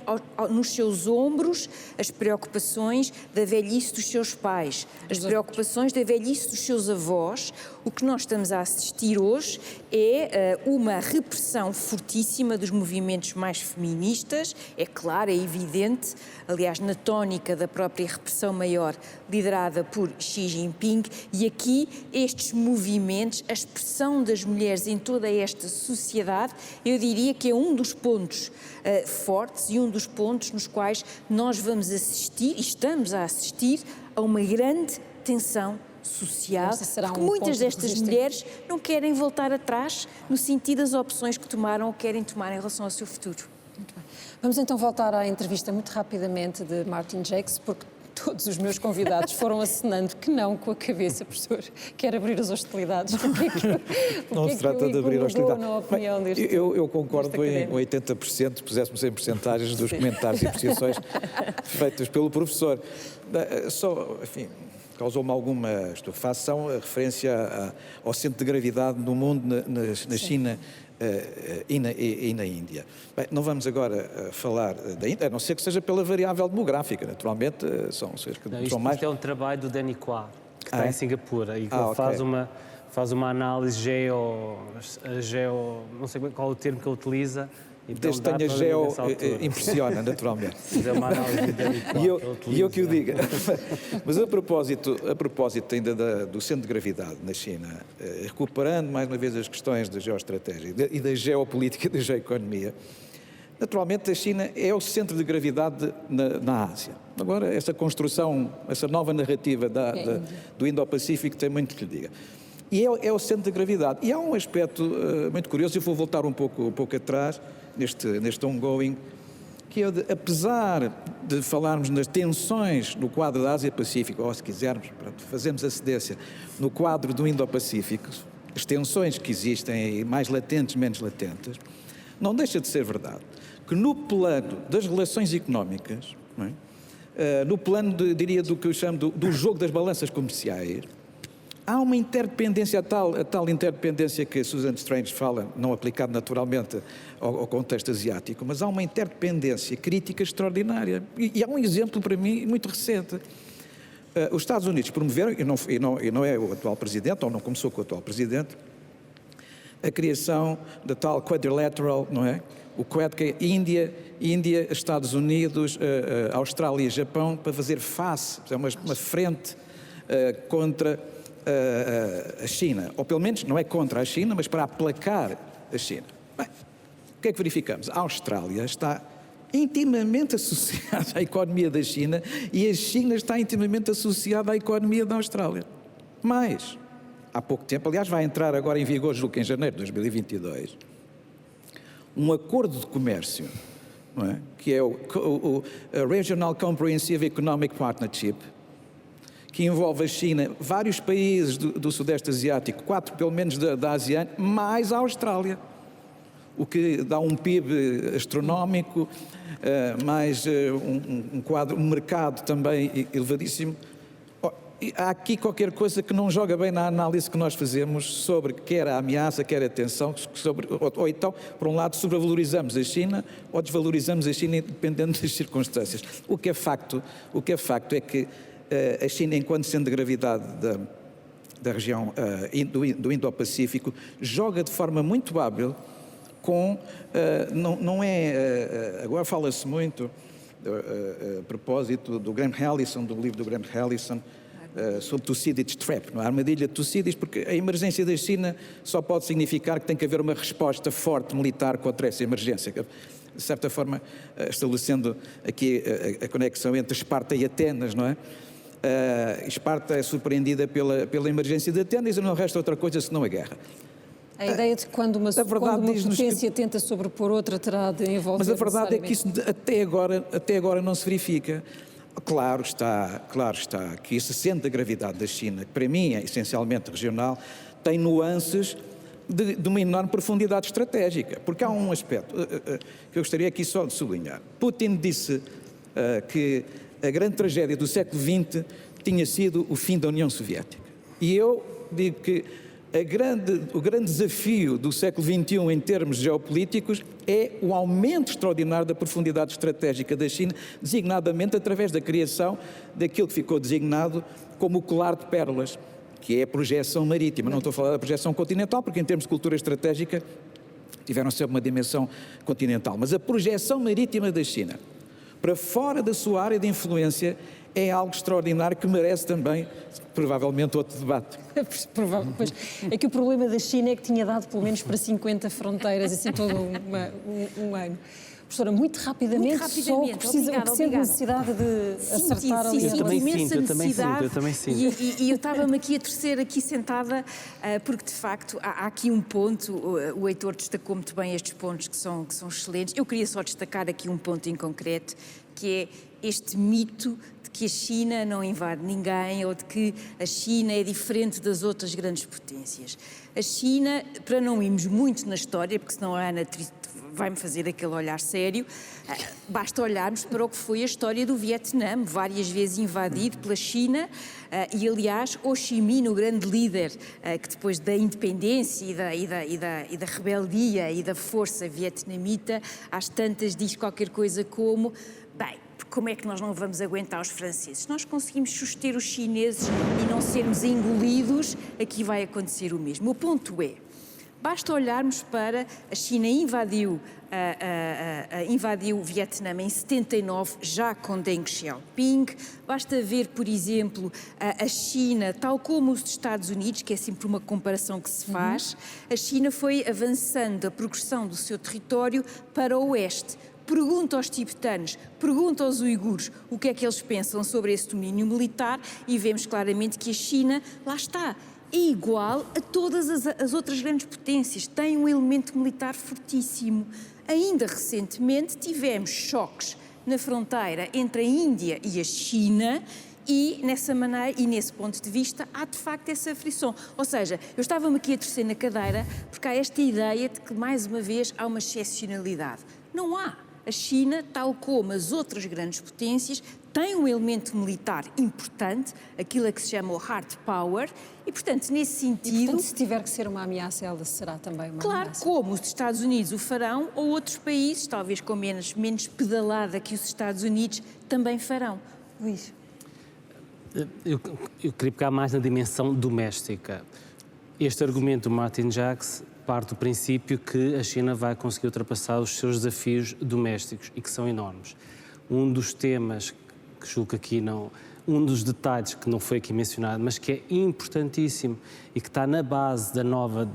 nos seus ombros as preocupações da velhice dos seus pais, as preocupações da velhice dos seus avós, o que nós estamos a assistir hoje é uma repressão fortíssima dos movimentos mais feministas, é claro, é evidente, aliás, na tónica da própria repressão maior liderada por Xi Jinping. E aqui estes movimentos, a expressão das mulheres em toda esta sociedade, eu diria que é um dos pontos fortes e um dos pontos nos quais nós vamos assistir, e estamos a assistir, a uma grande tensão social, porque muitas destas mulheres não querem voltar atrás no sentido das opções que tomaram ou querem tomar em relação ao seu futuro. Muito bem. Vamos então voltar à entrevista muito rapidamente de Martin Jacques, porque todos os meus convidados foram acenando que não com a cabeça, professor, quer abrir as hostilidades. Não se trata de abrir hostilidades. Na opinião deste, eu concordo em 80%, se puséssemos em percentagens dos comentários e apreciações feitos pelo professor. Só, enfim, causou-me alguma estupefação a referência ao centro de gravidade no mundo, na China e na Índia. Bem, não vamos agora falar da Índia, a não ser que seja pela variável demográfica, naturalmente, são cerca de... Isto é um trabalho do Danny Quah, que está em Singapura, e que okay. faz uma análise não sei qual é o termo que ele utiliza. Então, desde que tenha geo, impressiona, naturalmente. E eu que o diga. Mas a propósito ainda do centro de gravidade na China, recuperando mais uma vez as questões da geoestratégia e da geopolítica e da geoeconomia, naturalmente a China é o centro de gravidade na Ásia. Agora, essa construção, essa nova narrativa do Indo-Pacífico tem muito que lhe diga. E é o centro de gravidade. E há um aspecto muito curioso, eu vou voltar um pouco atrás, neste ongoing, que é apesar de falarmos nas tensões no quadro da Ásia-Pacífico, ou se quisermos, fazemos a cedência no quadro do Indo-Pacífico, as tensões que existem, mais latentes, menos latentes, não deixa de ser verdade que no plano das relações económicas, não é? No plano, diria, do que eu chamo do jogo das balanças comerciais, há uma interdependência, a tal interdependência que a Susan Strange fala, não aplicado naturalmente ao contexto asiático, mas há uma interdependência crítica extraordinária. E há um exemplo para mim muito recente. Os Estados Unidos promoveram, e não é o atual presidente, ou não começou com o atual presidente, a criação da tal quadrilateral, não é? O Quad, que é Índia, Estados Unidos, Austrália e Japão, para fazer face, é uma frente contra a China, ou pelo menos não é contra a China, mas para aplacar a China. Bem, o que é que verificamos? A Austrália está intimamente associada à economia da China e a China está intimamente associada à economia da Austrália. Mas, há pouco tempo, aliás, vai entrar agora em vigor, julgo que em janeiro de 2022, um acordo de comércio, não é? Que é o Regional Comprehensive Economic Partnership, que envolve a China, vários países do Sudeste Asiático, 4 pelo menos da ASEAN, mais a Austrália, o que dá um PIB astronómico, mais um mercado também elevadíssimo. Há aqui qualquer coisa que não joga bem na análise que nós fazemos sobre quer a ameaça, quer a tensão, ou então, por um lado, sobrevalorizamos a China ou desvalorizamos a China dependendo das circunstâncias. O que é facto é que a China, enquanto centro de gravidade da região do Indo-Pacífico, joga de forma muito hábil com, agora fala-se muito a propósito do Graham Allison, do livro do Graham Allison, sobre Thucydides Trap, não é? A armadilha de Thucydides, porque a emergência da China só pode significar que tem que haver uma resposta forte militar contra essa emergência, de certa forma estabelecendo aqui a conexão entre Esparta e Atenas, não é? Esparta é surpreendida pela emergência de Atenas e não resta outra coisa senão a guerra. A ideia de que quando uma potência tenta sobrepor outra terá de envolver... Mas a verdade é que isso até agora não se verifica. Claro está que esse centro da gravidade da China, que para mim é essencialmente regional, tem nuances de uma enorme profundidade estratégica, porque há um aspecto que eu gostaria aqui só de sublinhar. Putin disse que a grande tragédia do século XX tinha sido o fim da União Soviética. E eu digo que o grande desafio do século XXI em termos geopolíticos é o aumento extraordinário da profundidade estratégica da China, designadamente através da criação daquilo que ficou designado como o colar de pérolas, que é a projeção marítima. Não estou a falar da projeção continental, porque em termos de cultura estratégica tiveram sempre uma dimensão continental, mas a projeção marítima da China para fora da sua área de influência é algo extraordinário que merece também, provavelmente, outro debate. Pois, é que o problema da China é que tinha dado pelo menos para 50 fronteiras, assim, todo um ano. Professora, muito rapidamente, só que precisa, obrigada, sente necessidade de acertar ali. Eu também sinto. E eu estava-me aqui a torcer aqui sentada, porque de facto há aqui um ponto, o Heitor destacou muito bem estes pontos que são excelentes. Eu queria só destacar aqui um ponto em concreto, que é este mito de que a China não invade ninguém ou de que a China é diferente das outras grandes potências. A China, para não irmos muito na história, porque senão a Ana vai-me fazer aquele olhar sério, basta olharmos para o que foi a história do Vietnã, várias vezes invadido pela China, e aliás Ho Chi Minh, o grande líder, que depois da independência e da rebeldia e da força vietnamita, às tantas diz qualquer coisa como, bem, como é que nós não vamos aguentar os franceses? Se nós conseguimos suster os chineses e não sermos engolidos, aqui vai acontecer o mesmo. O ponto é, basta olharmos para a China invadiu o Vietnã em 79, já com Deng Xiaoping. Basta ver, por exemplo, a China, tal como os Estados Unidos, que é sempre uma comparação que se faz, a China foi avançando a progressão do seu território para o oeste. Pergunta aos tibetanos, pergunta aos uigures o que é que eles pensam sobre esse domínio militar e vemos claramente que a China, lá está, é igual a todas as outras grandes potências, tem um elemento militar fortíssimo. Ainda recentemente tivemos choques na fronteira entre a Índia e a China e nesse ponto de vista há de facto essa frição. Ou seja, eu estava-me aqui a torcer na cadeira porque há esta ideia de que mais uma vez há uma excepcionalidade. Não há. A China, tal como as outras grandes potências, tem um elemento militar importante, aquilo a que se chama o hard power, e, portanto, nesse sentido... E, portanto, se tiver que ser uma ameaça, ela será também uma ameaça. Claro, como os Estados Unidos o farão, ou outros países, talvez com menos pedalada que os Estados Unidos, também farão. Luís? Eu queria pegar mais na dimensão doméstica. Este argumento do Martin Jacques parte do princípio que a China vai conseguir ultrapassar os seus desafios domésticos e que são enormes. Um dos temas que julgo que aqui não... Um dos detalhes que não foi aqui mencionado, mas que é importantíssimo e que está na base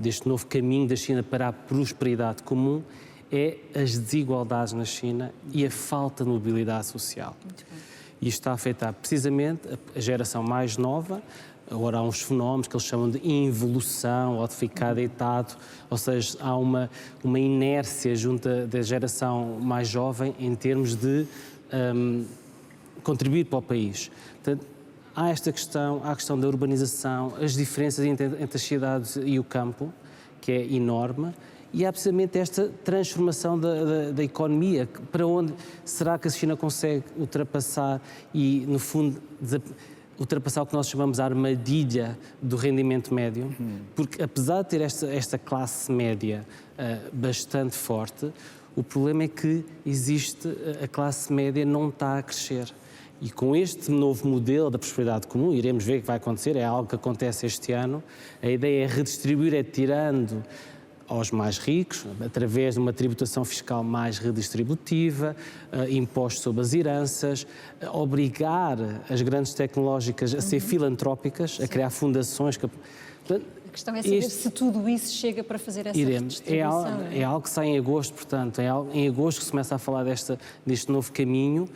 deste novo caminho da China para a prosperidade comum é as desigualdades na China e a falta de mobilidade social. E isto está a afetar precisamente a geração mais nova. Agora há uns fenómenos que eles chamam de involução ou de ficar deitado, ou seja, há uma inércia junto da geração mais jovem em termos de contribuir para o país. Portanto, há esta questão, há a questão da urbanização, as diferenças entre as cidades e o campo, que é enorme, e há precisamente esta transformação da economia. Para onde será que a China consegue ultrapassar e, no fundo, ultrapassar o que nós chamamos de armadilha do rendimento médio? Porque, apesar de ter esta classe média bastante forte, o problema é que a classe média não está a crescer. E com este novo modelo da prosperidade comum, iremos ver o que vai acontecer, é algo que acontece este ano, a ideia é redistribuir, é tirando aos mais ricos, através de uma tributação fiscal mais redistributiva, impostos sobre as heranças, obrigar as grandes tecnológicas a ser filantrópicas, a criar fundações. Portanto, a questão é saber se tudo isso chega para fazer essa redistribuição. É algo que sai em agosto, portanto, em agosto que se começa a falar deste novo caminho.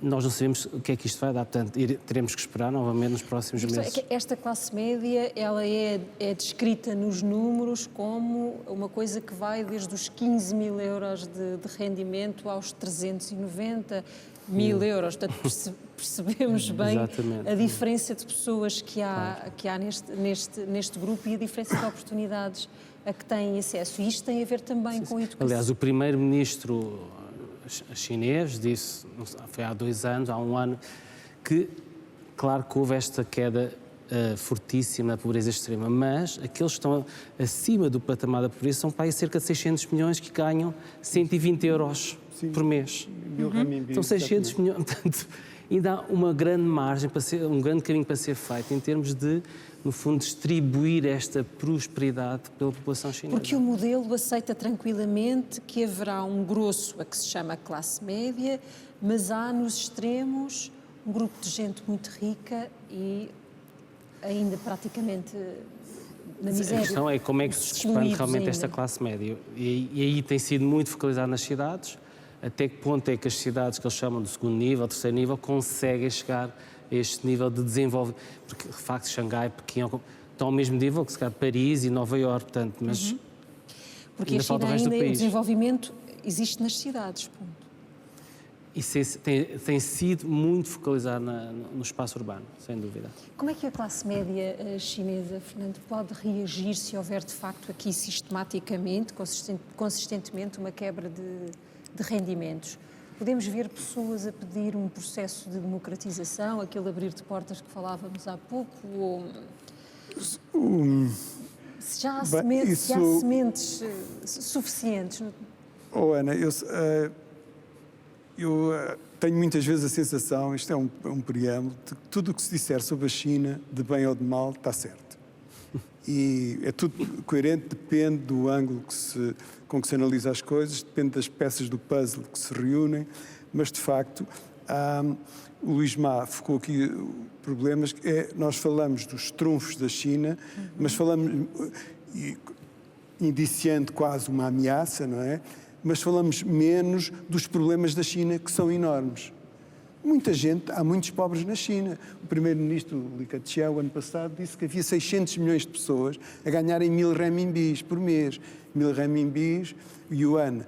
Nós não sabemos o que é que isto vai dar, portanto, teremos que esperar novamente nos próximos meses. É que esta classe média, ela é descrita nos números como uma coisa que vai desde os 15 mil euros de rendimento aos 390 mil euros. Portanto, percebemos bem a diferença de pessoas que há neste grupo e a diferença de oportunidades a que têm acesso. E isto tem a ver também com a educação. Aliás, o primeiro-ministro chinês disse, foi há 2 anos, há 1 ano, que, claro que houve esta queda fortíssima da pobreza extrema, mas aqueles que estão acima do patamar da pobreza são para aí cerca de 600 milhões que ganham 120 euros por mês. São 600 milhões, portanto, ainda há uma grande margem, um grande caminho para ser feito em termos de, no fundo, distribuir esta prosperidade pela população chinesa. Porque o modelo aceita tranquilamente que haverá um grosso a que se chama classe média, mas há nos extremos um grupo de gente muito rica e ainda praticamente na miséria. A questão é como é que se expande realmente esta classe média. E aí tem sido muito focalizado nas cidades, até que ponto é que as cidades que eles chamam de segundo nível, terceiro nível, conseguem chegar a este nível de desenvolvimento. Porque, de facto, Xangai, Pequim estão ao mesmo nível que, se calhar, Paris e Nova Iorque, portanto, mas porque a China ainda, o desenvolvimento existe nas cidades, ponto. Isso tem sido muito focalizado no espaço urbano, sem dúvida. Como é que a classe média chinesa, Fernando, pode reagir se houver, de facto, aqui sistematicamente, consistentemente, uma quebra de rendimentos? Podemos ver pessoas a pedir um processo de democratização, aquele abrir de portas que falávamos há pouco, ou se já há sementes suficientes? Ana, eu tenho muitas vezes a sensação, isto é um preâmbulo, de que tudo o que se disser sobre a China, de bem ou de mal, está certo. E é tudo coerente, depende do ângulo com que se analisa as coisas, depende das peças do puzzle que se reúnem, mas de facto o Luís Má focou aqui problemas, nós falamos dos trunfos da China, mas falamos, indiciando quase uma ameaça, não é? Mas falamos menos dos problemas da China, que são enormes. Há muitos pobres na China. O primeiro-ministro Li Keqiang, ano passado, disse que havia 600 milhões de pessoas a ganharem 1.000 renminbis por mês. 1.000 renminbis, yuan.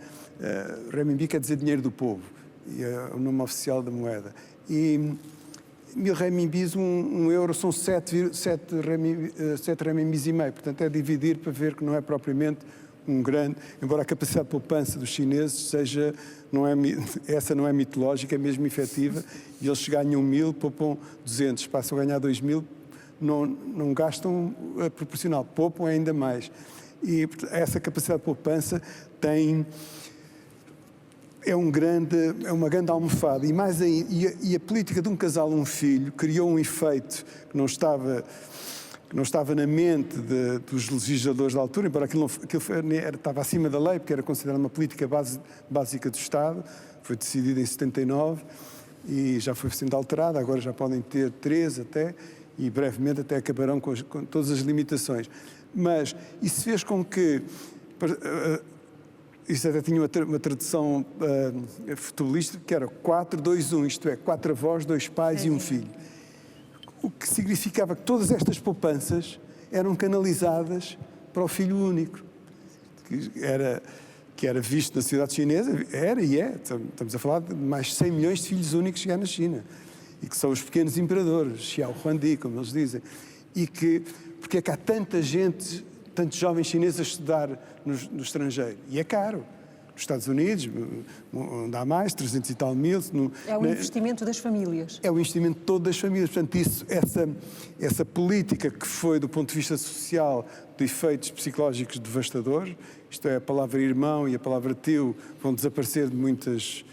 Renminbi quer dizer dinheiro do povo, e é o nome oficial da moeda. E 1.000 renminbis, um euro, são 7 renminbis e meio. Portanto, é dividir para ver que não é propriamente um grande, embora a capacidade de poupança dos chineses essa não é mitológica, é mesmo efetiva, e eles ganham 1.000, poupam 200, passam a ganhar 2.000, não gastam proporcional, poupam ainda mais. E essa capacidade de poupança é uma grande almofada, e a política de um casal, um filho, criou um efeito que não estava na mente dos legisladores da altura, embora aquilo estava acima da lei, porque era considerado uma política básica do Estado, foi decidido em 79 e já foi sendo alterada, agora já podem ter 3 até, e brevemente até acabarão com todas as limitações. Mas isso fez com que... Isso até tinha uma tradução futebolística, que era 4-2-1, isto é, 4 avós, 2 pais e um filho. O que significava que todas estas poupanças eram canalizadas para o filho único, que era visto na sociedade chinesa, estamos a falar de mais de 100 milhões de filhos únicos que há na China, e que são os pequenos imperadores, Xiao Huangdi, como eles dizem, porque é que há tanta gente, tantos jovens chineses a estudar no estrangeiro, e é caro. Nos Estados Unidos, onde há mais, 300 e tal mil. É o investimento das famílias. É o investimento todo das famílias. Portanto, essa política que foi, do ponto de vista social, de efeitos psicológicos devastadores, isto é, a palavra irmão e a palavra tio vão desaparecer de muitas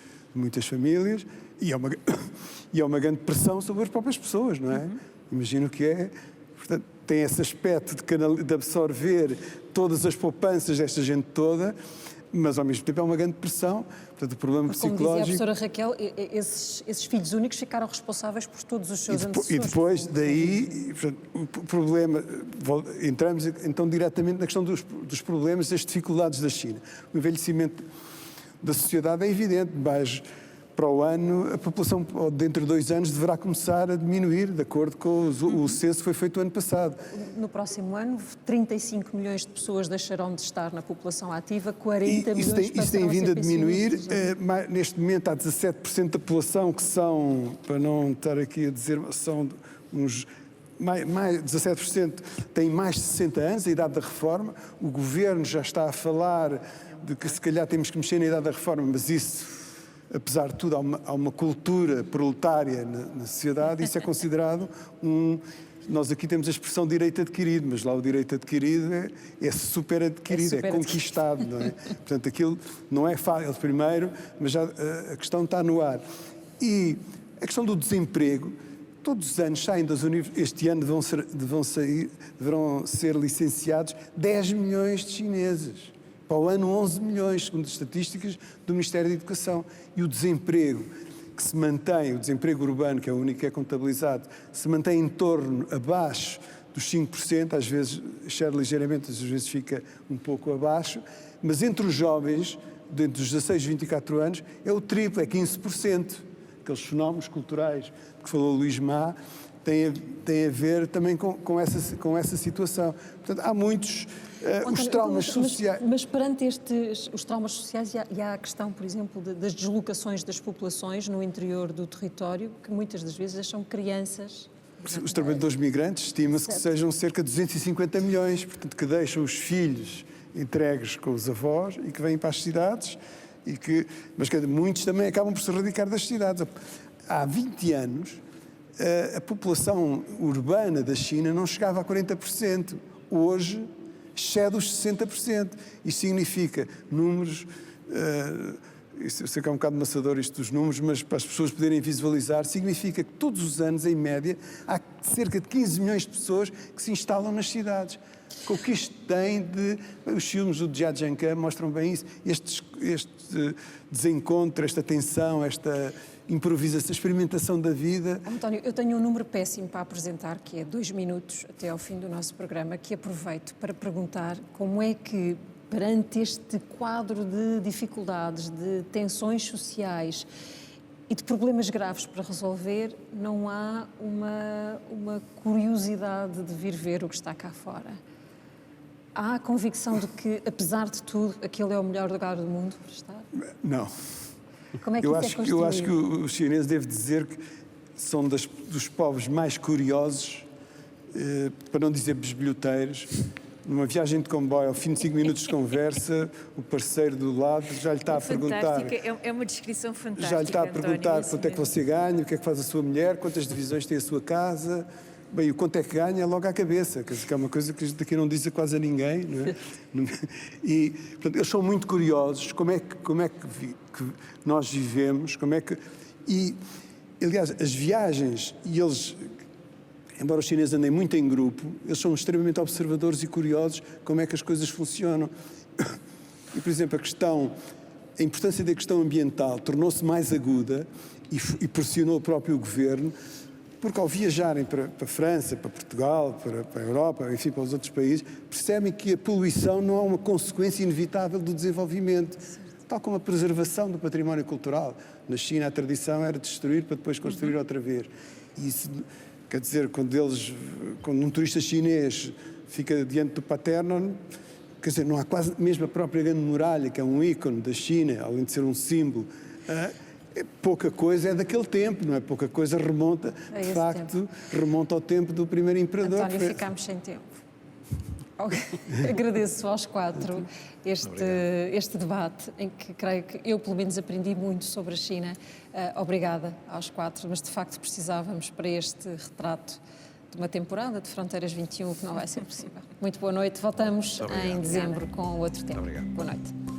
famílias, e é uma grande pressão sobre as próprias pessoas, não é? Imagino que é. Portanto, tem esse aspecto de absorver todas as poupanças desta gente toda, mas ao mesmo tempo é uma grande pressão, portanto o problema psicológico... Como dizia a professora Raquel, esses filhos únicos ficaram responsáveis por todos os seus antecessores. E depois, daí, portanto, o problema, entramos então diretamente na questão dos problemas, das dificuldades da China. O envelhecimento da sociedade é evidente, mas para o ano, a população, dentro de 2 anos, deverá começar a diminuir, de acordo com o censo que foi feito o ano passado. No próximo ano, 35 milhões de pessoas deixarão de estar na população ativa, 40 milhões passarão a ser Isso tem vindo a diminuir. pensionistas. Neste momento, há 17% da população que são, para não estar aqui a dizer, são uns... Mais 17% têm mais de 60 anos, a idade da reforma. O governo já está a falar de que, se calhar, temos que mexer na idade da reforma, mas isso... Apesar de tudo, há uma cultura proletária na sociedade, isso é considerado Nós aqui temos a expressão direito adquirido, mas lá o direito adquirido é super adquirido, é conquistado, não é? Portanto, aquilo não é fácil primeiro, mas já a questão está no ar. E a questão do desemprego, todos os anos saem das universidades, este ano deverão ser licenciados 10 milhões de chineses. Para o ano, 11 milhões, segundo as estatísticas do Ministério da Educação. E o desemprego que se mantém, o desemprego urbano, que é o único que é contabilizado, se mantém em torno, abaixo dos 5%, às vezes excede ligeiramente, às vezes fica um pouco abaixo, mas entre os jovens, dentro dos 16 e 24 anos, é o triplo, é 15%. Aqueles fenómenos culturais que falou o Luís Má têm a ver também com essa situação. Portanto, há muitos... os traumas sociais... Mas perante os traumas sociais, e há a questão, por exemplo, das deslocações das populações no interior do território, que muitas das vezes são crianças... Os trabalhadores migrantes, estima-se que sejam cerca de 250 milhões, portanto, que deixam os filhos entregues com os avós e que vêm para as cidades, mas muitos também acabam por se radicar das cidades. Há 20 anos, a população urbana da China não chegava a 40%. Hoje, excede os 60%. Isto significa números... eu sei que é um bocado maçador isto dos números, mas para as pessoas poderem visualizar, significa que todos os anos, em média, há cerca de 15 milhões de pessoas que se instalam nas cidades. Com o que isto tem de... Os filmes do Jia Zhangke mostram bem isso. Este desencontro, esta tensão, esta improvisação, experimentação da vida. António, eu tenho um número péssimo para apresentar, que é 2 minutos até ao fim do nosso programa, que aproveito para perguntar como é que, perante este quadro de dificuldades, de tensões sociais e de problemas graves para resolver, não há uma curiosidade de vir ver o que está cá fora? Há a convicção de que, apesar de tudo, aquele é o melhor lugar do mundo para estar? Não. Como é que eu isso acho que os chineses, devo dizer, que são dos povos mais curiosos, para não dizer besbilhoteiros. Numa viagem de comboio, ao fim de 5 minutos de conversa, o parceiro do lado já lhe está a perguntar... É uma descrição fantástica, já lhe está a perguntar António, quanto é que você ganha, o que é que faz a sua mulher, quantas divisões tem a sua casa... Bem, o quanto é que ganha é logo à cabeça, quer dizer, que é uma coisa que daqui não diz a quase a ninguém, não é? E, portanto, eles são muito curiosos, como é que nós vivemos, E, aliás, as viagens, e eles... Embora os chineses andem muito em grupo, eles são extremamente observadores e curiosos como é que as coisas funcionam. E, por exemplo, a importância da questão ambiental tornou-se mais aguda e pressionou o próprio governo, porque ao viajarem para a França, para Portugal, para a Europa, enfim, para os outros países, percebem que a poluição não é uma consequência inevitável do desenvolvimento, tal como a preservação do património cultural. Na China a tradição era destruir para depois construir outra vez. E isso... Quer dizer, quando um turista chinês fica diante do Parthenon, quer dizer, não há quase, mesmo a própria Grande Muralha, que é um ícone da China, além de ser um símbolo, pouca coisa é daquele tempo, não é? Pouca coisa remonta, de facto, remonta ao tempo do primeiro imperador. António, ficámos sem tempo. Agradeço aos 4 este debate, em que creio que eu, pelo menos, aprendi muito sobre a China. Obrigada aos 4, mas de facto precisávamos para este retrato de uma temporada de Fronteiras 21, que não vai ser possível. Muito boa noite, voltamos em dezembro com outro tema. Boa noite.